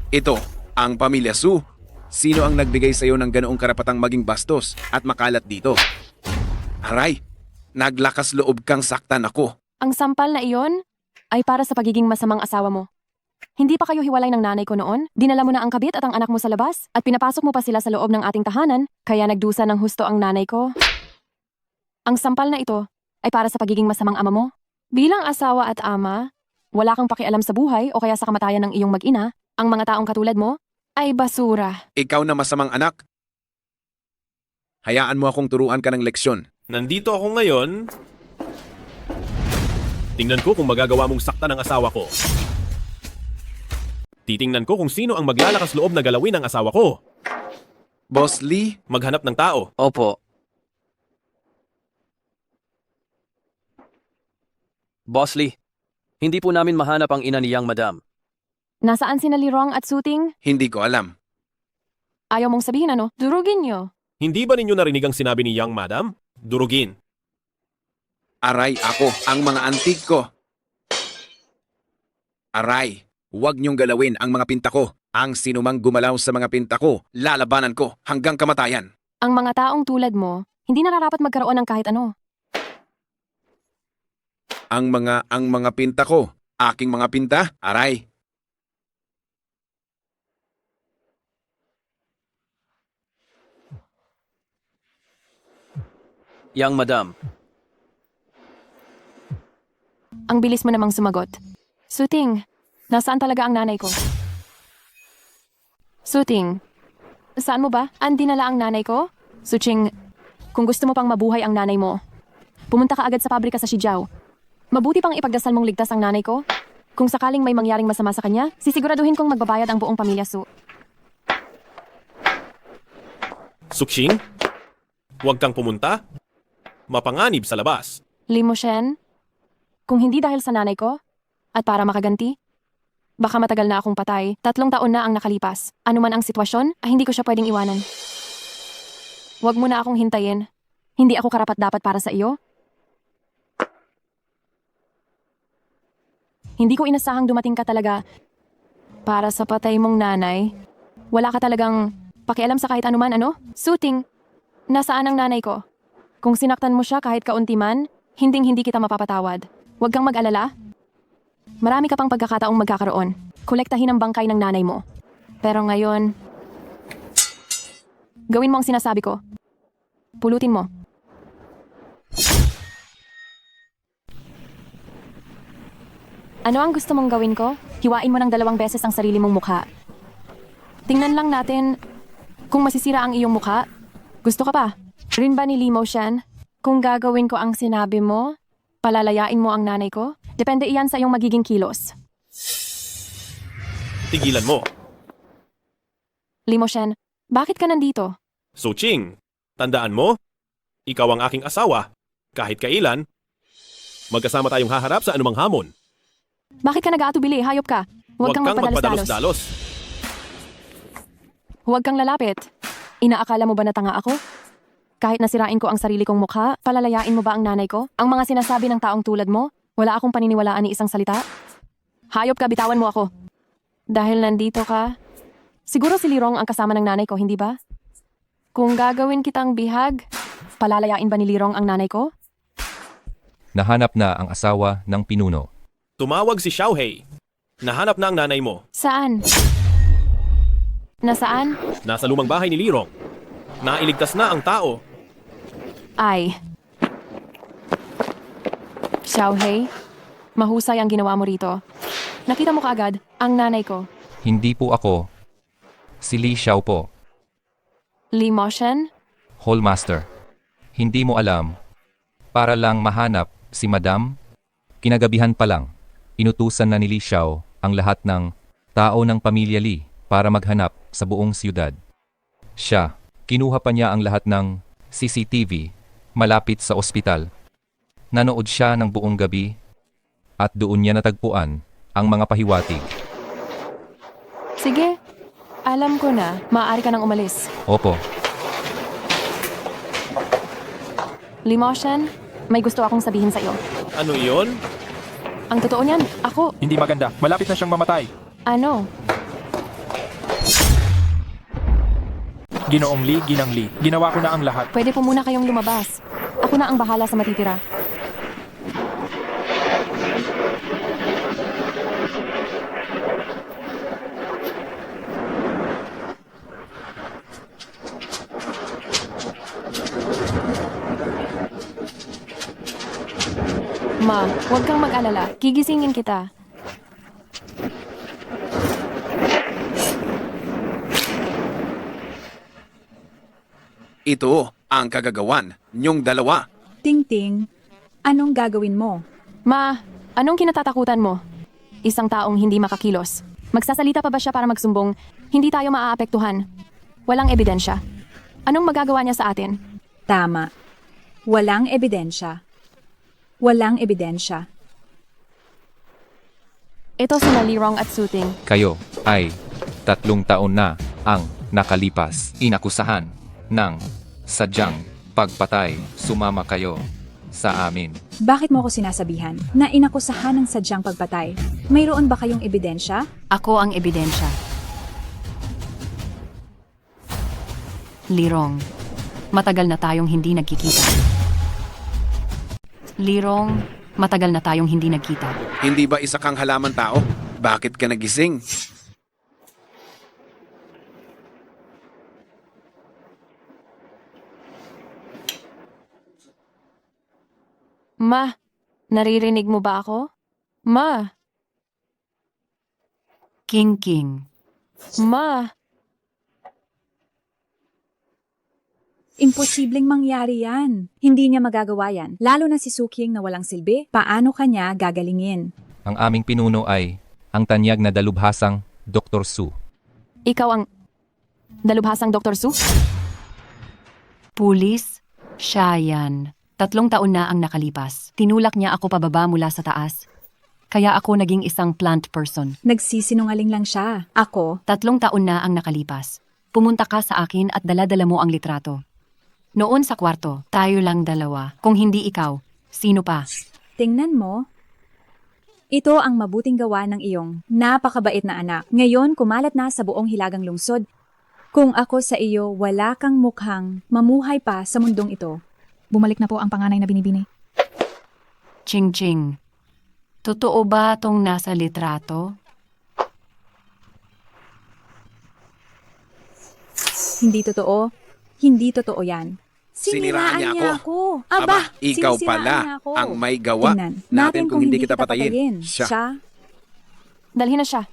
Ito, ang pamilya Su. Sino ang nagbigay sa iyo ng ganoong karapatang maging bastos at makalat dito? Aray, naglakas loob kang saktan ako. Ang sampal na iyon ay para sa pagiging masamang asawa mo. Hindi pa kayo hiwalay ng nanay ko noon? Dinala mo na ang kabit at ang anak mo sa labas? At pinapasok mo pa sila sa loob ng ating tahanan? Kaya nagdusa ng husto ang nanay ko? Ang sampal na ito ay para sa pagiging masamang ama mo? Bilang asawa at ama, wala kang pakialam sa buhay o kaya sa kamatayan ng iyong mag-ina. Ang mga taong katulad mo ay basura. Ikaw na masamang anak. Hayaan mo akong turuan ka ng leksyon. Nandito ako ngayon. Tingnan ko kung magagawa mong saktan ang asawa ko. Titingnan ko kung sino ang maglalakas loob na galawin ang asawa ko. Boss Lee? Maghanap ng tao. Opo. Boss Lee, hindi po namin mahanap ang ina niyang madam. Nasaan sina Lirong at Suting? Hindi ko alam. Ayaw mong sabihin ano? Durugin niyo. Hindi ba ninyo narinig ang sinabi ni Young Madam? Durugin. Aray ako, ang mga antig ko. Aray, huwag niyong galawin ang mga pinta ko. Ang sinumang gumalaw sa mga pinta ko, lalabanan ko hanggang kamatayan. Ang mga taong tulad mo, hindi nararapat magkaroon ng kahit ano. Ang mga pinta ko, Aking mga pinta, aray. Yang madam, Ang bilis mo namang sumagot. Suting, nasaan talaga ang nanay ko? Suting, saan mo ba? Dinala ang nanay ko? Suching, kung gusto mo pang mabuhay ang nanay mo, pumunta ka agad sa pabrika sa Shijiao. Mabuti pang ipagdasal mong ligtas ang nanay ko. Kung sakaling may mangyaring masama sa kanya, sisiguraduhin kong magbabayad ang buong pamilya Su. Suxing, huwag kang pumunta. Mapanganib sa labas. Limo Shen, kung hindi dahil sa nanay ko, at para makaganti, baka matagal na akong patay. 3 taon na ang nakalipas. Ano man ang sitwasyon, hindi ko siya pwedeng iwanan. Huwag mo na akong hintayin. Hindi ako karapat-dapat para sa iyo. Hindi ko inasahang dumating ka talaga para sa patay mong nanay. Wala ka talagang pakialam sa kahit anuman, ano? Suting, nasaan ang nanay ko? Kung sinaktan mo siya kahit kaunti man, hinding-hindi kita mapapatawad. Huwag kang mag-alala. Marami ka pang pagkakataong magkakaroon. Kolektahin ang bangkay ng nanay mo. Pero ngayon, gawin mo ang sinasabi ko. Pulutin mo. Ano ang gusto mong gawin ko? Hiwain mo ng 2 beses ang sarili mong mukha. Tingnan lang natin kung masisira ang iyong mukha. Gusto ka pa? Rin ba ni Limo Shen? Kung gagawin ko ang sinabi mo, palalayain mo ang nanay ko? Depende iyan sa iyong magiging kilos. Tigilan mo. Limo Shen, bakit ka nandito? Suching, tandaan mo, ikaw ang aking asawa. Kahit kailan, magkasama tayong haharap sa anumang hamon. Bakit ka nag-aatubili? Hayop ka. Huwag kang magpadalos-dalos. magpadalos-dalos. Huwag kang lalapit. Inaakala mo ba na tanga ako? Kahit nasirain ko ang sarili kong mukha, palalayain mo ba ang nanay ko? Ang mga sinasabi ng taong tulad mo, wala akong paniniwalaan ni isang salita. Hayop ka, bitawan mo ako. Dahil nandito ka, siguro si Lirong ang kasama ng nanay ko, hindi ba? Kung gagawin kitang bihag, palalayain ba ni Lirong ang nanay ko? Nahanap na ang asawa ng pinuno. Tumawag si Xiaohei. Nahanap na ang nanay mo. Saan? Nasaan? Nasa lumang bahay ni Lirong. Nailigtas na ang tao. Ay. Xiaohei, mahusay ang ginawa mo rito. Nakita mo kaagad ang nanay ko. Hindi po ako. Si Li Xiao po, Li Moshen? Hallmaster. Hindi mo alam. Para lang mahanap si Madam, kinagabihan pa lang, inutusan na ni Li Xiao ang lahat ng tao ng pamilya Li para maghanap sa buong siyudad. Siya, kinuha pa niya ang lahat ng CCTV malapit sa ospital. Nanood siya ng buong gabi at doon niya natagpuan ang mga pahiwatig. Sige, alam ko na. Maaari ka nang umalis. Opo. Li Moshen, may gusto akong sabihin sa iyo. Ano iyon? Ang totoo niyan, ako. Hindi maganda. Malapit na siyang mamatay. Ano? Ginoong Li, Ginang Li. Ginawa ko na ang lahat. Pwede po muna kayong lumabas. Ako na ang bahala sa matitira. Ma, huwag kang mag-alala. Gigisingin kita. Ito ang kagagawan niyong dalawa. Ting-ting, anong gagawin mo? Ma, anong kinatatakutan mo? Isang taong hindi makakilos. Magsasalita pa ba siya para magsumbong? Hindi tayo maaapektuhan. Walang ebidensya. Anong magagawa niya sa atin? Tama. Walang ebidensya. Walang ebidensya. Ito sina Lirong at Suting. Kayo ay 3 taon na ang nakalipas. Inakusahan ng sadyang pagpatay. Sumama kayo sa amin. Bakit mo ako sinasabihan na inakusahan ng sadyang pagpatay? Mayroon ba kayong ebidensya? Ako ang ebidensya. Lirong, matagal na tayong hindi nagkikita. Lirong, Matagal na tayong hindi nagkita. Hindi ba isa kang halaman tao? Bakit ka nagising? Ma, naririnig mo ba ako? Ma, King. Ma, Imposibleng mangyari yan. Hindi niya magagawa yan. Lalo na si Suking na walang silbi. Paano kanya gagalingin? Ang aming pinuno ay ang tanyag na dalubhasang Dr. Su. ikaw ang dalubhasang Dr. Su? Pulis, siya yan. 3 taon na ang nakalipas. Tinulak niya ako pababa mula sa taas. Kaya ako naging isang plant person. Nagsisinungaling lang siya. Ako, 3 taon na ang nakalipas. Pumunta ka sa akin at dala-dala mo ang litrato. Noon sa kwarto, tayo lang 2. Kung hindi ikaw, sino pa? tingnan mo. Ito ang mabuting gawa ng iyong napakabait na anak. Ngayon, kumalat na sa buong hilagang lungsod. Kung ako sa iyo, wala kang mukhang mamuhay pa sa mundong ito. Bumalik na po ang panganay na binibini. Ching. Totoo ba tong nasa litrato? Hindi totoo. Hindi totoo yan. Siniraan niya ako. Aba, ikaw sinisiraan pala niya ako. ang may gawa Tingnan natin kung hindi kita patayin. Siya. Dalhin na siya.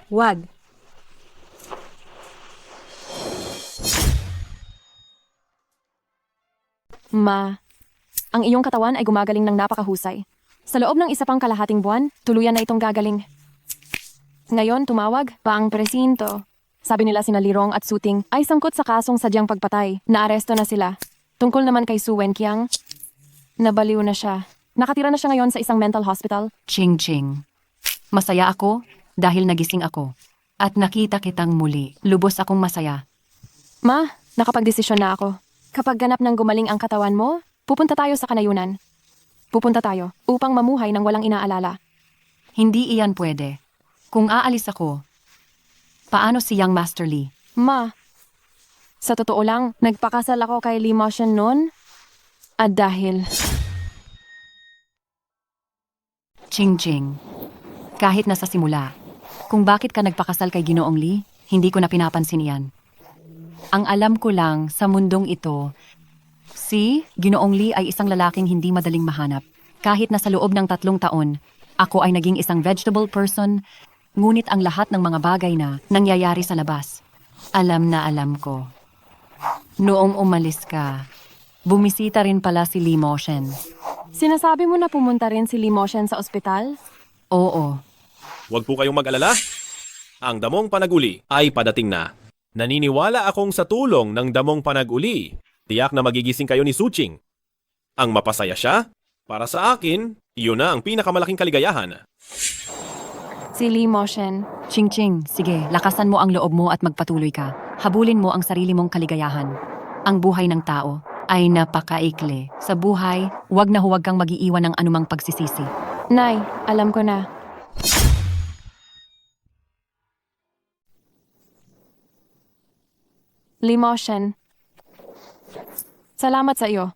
Wag. Ma, ang iyong katawan ay gumagaling ng napakahusay. Sa loob ng 1 pang kalahating buwan, tuluyan na itong gagaling. Ngayon, tumawag pa ang presinto. Sabi nila sina Lirong at Suting ay sangkot sa kasong sadyang pagpatay. Naaresto na sila. Tungkol naman kay Su Wenqiang, nabaliw na siya. Nakatira na siya ngayon sa isang mental hospital. Ching. Masaya ako dahil nagising ako. At nakita kitang muli. Lubos akong masaya. Ma, nakapagdesisyon na ako. Kapag ganap ng gumaling ang katawan mo, pupunta tayo sa kanayunan. Pupunta tayo upang mamuhay ng walang inaalala. Hindi iyan pwede. Kung aalis ako, paano si Young Master Lee? Ma, sa totoo lang, nagpakasal ako kay Lee Moshen noon. At dahil... Ching. Kahit nasa simula, kung bakit ka nagpakasal kay Ginoong Lee, hindi ko na pinapansin iyan. Ang alam ko lang sa mundong ito, si Ginoong Lee ay isang lalaking hindi madaling mahanap. Kahit na sa loob ng 3 taon, ako ay naging isang vegetable person, ngunit ang lahat ng mga bagay na nangyayari sa labas, alam na alam ko. Noong umalis ka, bumisita rin pala si Lee Moshen. Sinasabi mo na pumunta rin si Lee Moshen sa ospital? Oo. Huwag po kayong mag-alala. Ang damong panaguli ay padating na. Naniniwala akong sa tulong ng damong panag-uli, tiyak na magigising kayo ni Suching. Ang mapasaya siya, para sa akin, iyon na ang pinakamalaking kaligayahan. Si Lee Moshen. Ching, sige, lakasan mo ang loob mo at magpatuloy ka. Habulin mo ang sarili mong kaligayahan. Ang buhay ng tao ay napakaikli. Sa buhay, huwag na huwag kang mag-iiwan ng anumang pagsisisi. Nay, alam ko na. Lee Moshen. Salamat sa iyo.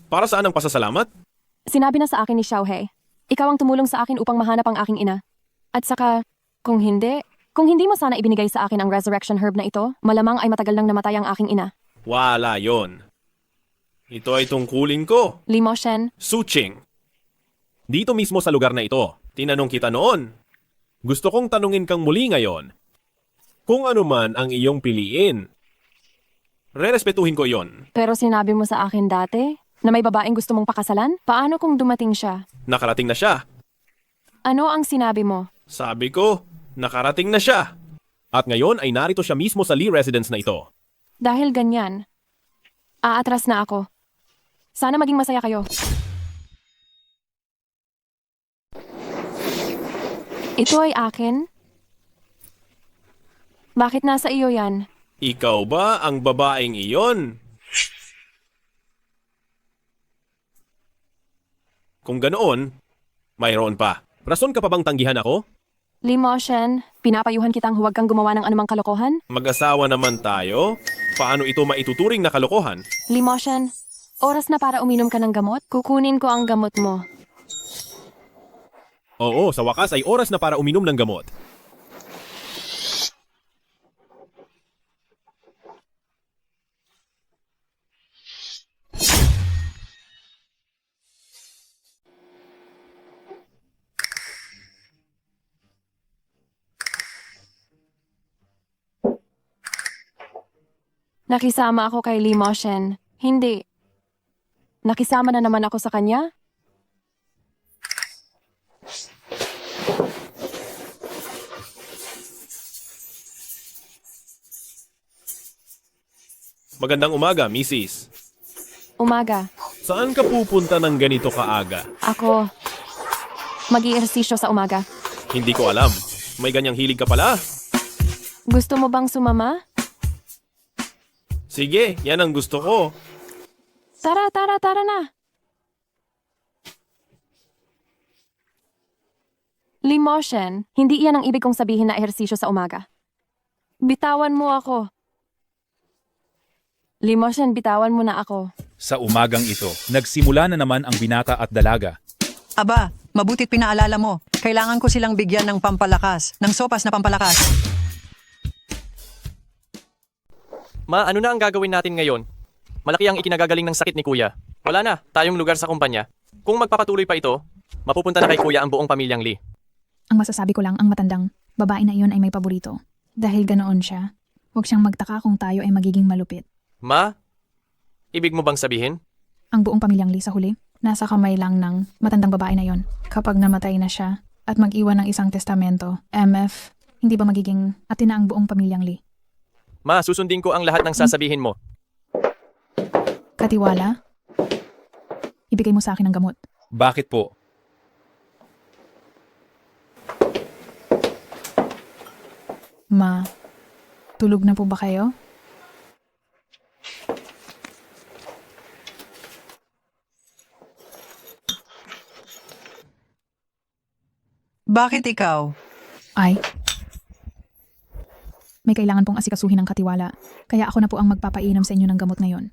Para saan ang pasasalamat? Sinabi na sa akin ni Xiaohe, ikaw ang tumulong sa akin upang mahanap ang aking ina. At saka, kung hindi mo sana ibinigay sa akin ang resurrection herb na ito, malamang ay matagal nang namatay ang aking ina. Wala yon. Ito ay tungkulin ko. Lee Moshen. Suching. Dito mismo sa lugar na ito, tinanong kita noon. Gusto kong tanungin kang muli ngayon. Kung ano man ang iyong piliin, rerespetuhin ko yon. Pero sinabi mo sa akin dati na may babaeng gusto mong pakasalan? Paano kung dumating siya? Nakarating na siya. Ano ang sinabi mo? Sabi ko, nakarating na siya. At ngayon ay narito siya mismo sa Lee residence na ito. Dahil ganyan, aatras na ako. Sana maging masaya kayo. Ito ay akin? Bakit nasa iyo yan? Ikaw ba ang babaeng iyon? Kung ganoon, mayroon pa. Rason ka pa bang tanggihan ako? Lee Moshen, pinapayuhan kitang huwag kang gumawa ng anumang kalokohan? Mag-asawa naman tayo? Paano ito maituturing na kalokohan? Lee Moshen, oras na para uminom ka ng gamot? Kukunin ko ang gamot mo. Oo, sa wakas ay oras na para uminom ng gamot. Nakisama ako kay Lee Moshen. Hindi. Nakisama na naman ako sa kanya? Magandang umaga, Mrs. Umaga. Saan ka pupunta ng ganito kaaga? Ako. Mag-iehersisyo sa umaga. Hindi ko alam. May ganyang hilig ka pala. Gusto mo bang sumama? Sige, yan ang gusto ko. Tara na. Lee Moshen, hindi iyan ang ibig kong sabihin na ehersisyo sa umaga. Bitawan mo ako. Lee Moshen, bitawan mo na ako. Sa umagang ito, nagsimula na naman ang binata at dalaga. Aba, mabutit pinaalala mo. Kailangan ko silang bigyan ng pampalakas, ng sopas na pampalakas. Ma, ano na ang gagawin natin ngayon? Malaki ang ikinagagaling ng sakit ni Kuya. Wala na, tayong lugar sa kumpanya. Kung magpapatuloy pa ito, mapupunta na kay Kuya ang buong pamilyang Lee. Ang masasabi ko lang, ang matandang babae na iyon ay may paborito. Dahil ganoon siya, huwag siyang magtaka kung tayo ay magiging malupit. Ma, ibig mo bang sabihin? Ang buong pamilyang Lee sa huli, nasa kamay lang ng matandang babae na yon. Kapag namatay na siya at mag-iwan ng isang testamento, MF, hindi ba magiging atin na ang buong pamilyang Lee? Ma, susundin ko ang lahat ng sasabihin mo. Katiwala, ibigay mo sa akin ang gamot. Bakit po? Ma, tulog na po ba kayo? Bakit ikaw? Ay, may kailangan pong asikasuhin ng katiwala. Kaya ako na po ang magpapainom sa inyo ng gamot ngayon.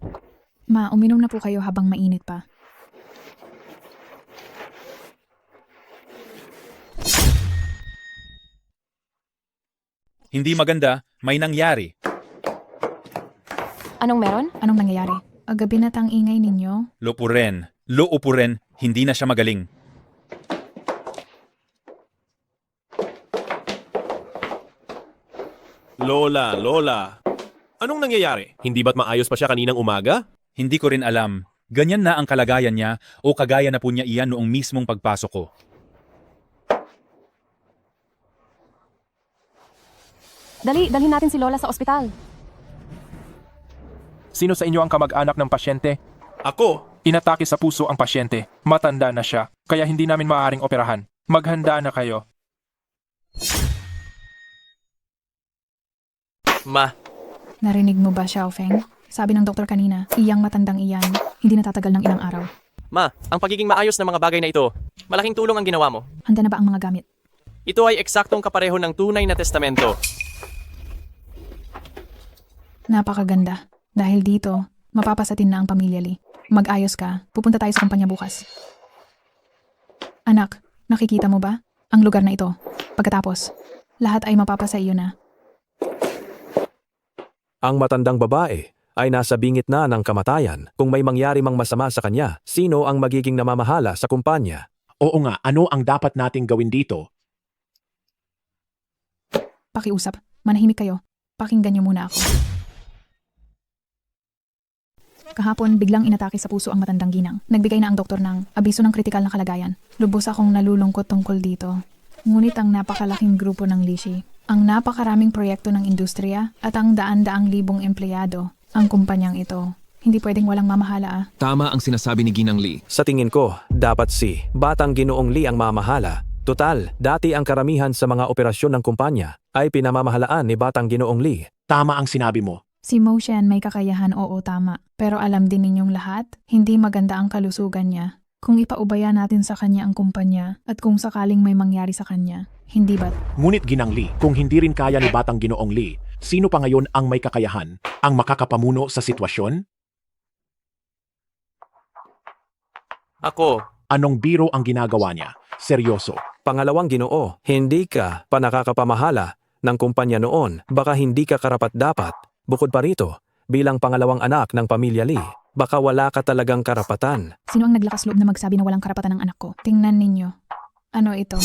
Ma, uminom na po kayo habang mainit pa. Hindi maganda, may nangyari. Anong meron? Anong nangyayari? Agabi na tang ingay ninyo? Loopuren, hindi na siya magaling. Lola. Anong nangyayari? Hindi ba't maayos pa siya kaninang umaga? Hindi ko rin alam. Ganyan na ang kalagayan niya o kagaya na po niya iyan noong mismong pagpasok ko. Dalhin natin si Lola sa ospital. Sino sa inyo ang kamag-anak ng pasyente? Ako. Inatake sa puso ang pasyente. Matanda na siya, kaya hindi namin maaaring operahan. Maghanda na kayo. Ma, Narinig mo ba, Xiaofeng? Sabi ng doktor kanina, iyang matandang iyan, hindi natatagal ng ilang araw. Ma, ang pagiging maayos ng mga bagay na ito, malaking tulong ang ginawa mo. Handa na ba ang mga gamit? Ito ay eksaktong kapareho ng tunay na testamento. Napakaganda. Dahil dito, mapapasatin na ang pamilya Lee. Mag-ayos ka, pupunta tayo sa kumpanya bukas. Anak, nakikita mo ba? Ang lugar na ito. Pagkatapos, lahat ay mapapasa iyo na. Ang matandang babae ay nasa bingit na ng kamatayan. Kung may mangyari mang masama sa kanya, sino ang magiging namamahala sa kumpanya? Oo nga, ano ang dapat nating gawin dito? Pakiusap, manahimik kayo. Pakinggan niyo muna ako. Kahapon, biglang inatake sa puso ang matandang ginang. Nagbigay na ang doktor ng abiso ng kritikal na kalagayan. Lubos akong nalulungkot tungkol dito. Ngunit ang napakalaking grupo ng Lishi, ang napakaraming proyekto ng industriya at ang daan-daang libong empleyado, ang kumpanyang ito, hindi pwedeng walang mamahala. Tama ang sinasabi ni Ginang Lee. Sa tingin ko, dapat si Batang Ginoong Lee ang mamahala. Total, dati ang karamihan sa mga operasyon ng kumpanya ay pinamamahalaan ni Batang Ginoong Lee. Tama ang sinabi mo. Si Mo Shen may kakayahan, oo tama. Pero alam din ninyong lahat, hindi maganda ang kalusugan niya. Kung ipaubaya natin sa kanya ang kumpanya at kung sakaling may mangyari sa kanya, hindi ba't? Ngunit Ginang Lee, kung hindi rin kaya ni Batang Ginoong Lee, sino pa ngayon ang may kakayahan, ang makakapamuno sa sitwasyon? Ako, Anong biro ang ginagawa niya? Seryoso. Pangalawang Ginoo, hindi ka pa nakakapamahala ng kumpanya noon. Baka hindi ka karapat-dapat. Bukod pa rito, bilang pangalawang anak ng pamilya Lee, baka wala ka talagang karapatan. Sino ang naglakas loob na magsabi na walang karapatan ng anak ko? Tingnan ninyo. Ano ito?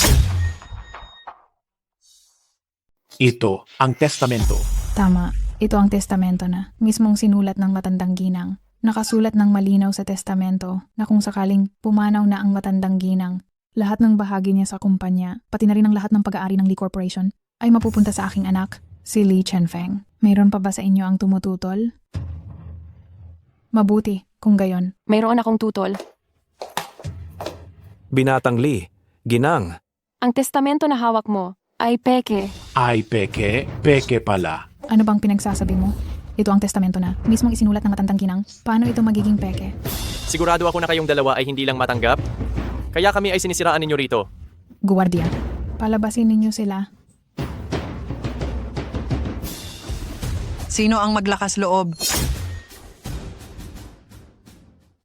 Ito ang testamento. Tama. Ito ang testamento na. Mismong sinulat ng matandang ginang. Nakasulat ng malinaw sa testamento na kung sakaling pumanaw na ang matandang ginang, lahat ng bahagi niya sa kumpanya, pati na rin ang lahat ng pag-aari ng Lee Corporation, ay mapupunta sa aking anak, si Lee Chenfeng. Mayroon pa ba sa inyo ang tumututol? Mabuti, kung gayon. Mayroon akong tutol. Binatang Lee, ginang. Ang testamento na hawak mo ay peke. Ay, peke. Peke pala. Ano bang pinagsasabi mo? Ito ang testamento na. Mismong isinulat ng matandang ginang. Paano ito magiging peke? Sigurado ako na kayong dalawa ay hindi lang matanggap. Kaya kami ay sinisiraan ninyo rito. Guwardiya, palabasin ninyo sila. Sino ang maglakas loob?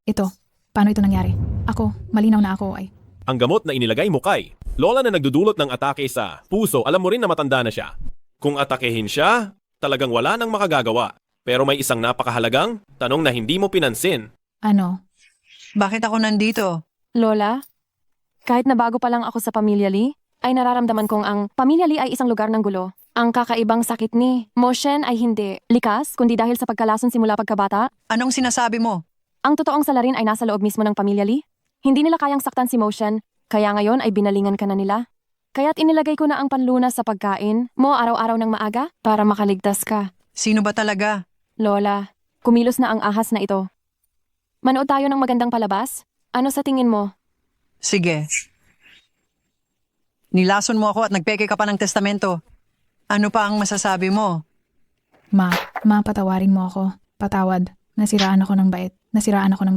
Ito, paano ito nangyari? Ako, malinaw na ako ay. Ang gamot na inilagay mo kay Lola na nagdudulot ng atake sa puso, alam mo rin na matanda na siya. Kung atakehin siya, talagang wala nang makagagawa. Pero may isang napakahalagang tanong na hindi mo pinansin. Ano? Bakit ako nandito? Lola, kahit na bago pa lang ako sa pamilya Lee, ay nararamdaman kong ang pamilya Lee ay isang lugar ng gulo. Ang kakaibang sakit ni Moshen ay hindi likas, kundi dahil sa pagkalason simula pagkabata. Anong sinasabi mo? Ang totoong salarin ay nasa loob mismo ng pamilya Lee. Hindi nila kayang saktan si Moshen, kaya ngayon ay binalingan ka na nila. Kaya't inilagay ko na ang panlunas sa pagkain mo araw-araw ng maaga para makaligtas ka. Sino ba talaga? Lola, kumilos na ang ahas na ito. Manood tayo ng magandang palabas? Ano sa tingin mo? Sige. Nilason mo ako at nagpeke ka pa ng testamento. Ano pa ang masasabi mo? Ma, patawarin mo ako. Patawad. Nasiraan ako ng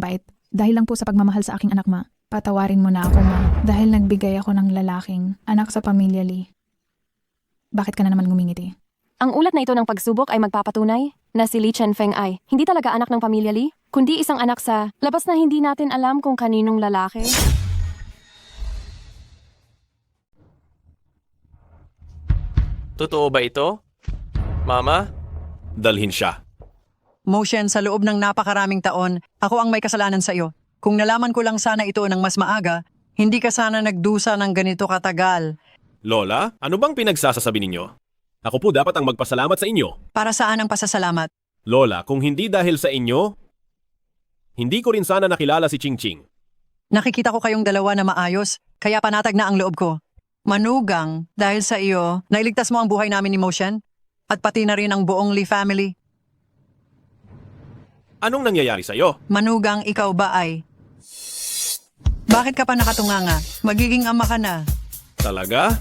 bait. Dahil lang po sa pagmamahal sa aking anak, ma. Patawarin mo na ako, ma. Dahil nagbigay ako ng lalaking anak sa pamilya Lee. Bakit ka na naman ngumingiti? Ang ulat na ito ng pagsubok ay magpapatunay na si Lee Chenfeng ay hindi talaga anak ng pamilya Lee, kundi isang anak sa labas na hindi natin alam kung kaninong lalaki. Totoo ba ito? Mama? Dalhin siya. Moshen, sa loob ng napakaraming taon, ako ang may kasalanan sa iyo. Kung nalaman ko lang sana ito ng mas maaga, hindi ka sana nagdusa ng ganito katagal. Lola, ano bang pinagsasasabi ninyo? Ako po dapat ang magpasalamat sa inyo. Para saan ang pasasalamat? Lola, kung hindi dahil sa inyo, hindi ko rin sana nakilala si Ching Ching. Nakikita ko kayong dalawa na maayos, kaya panatag na ang loob ko. Manugang, dahil sa iyo, nailigtas mo ang buhay namin ni Moshen, at pati na rin ang buong Lee family. Anong nangyayari sa'yo? Manugang, ikaw ba ay? Bakit ka pa nakatunganga? Magiging ama ka na. Talaga?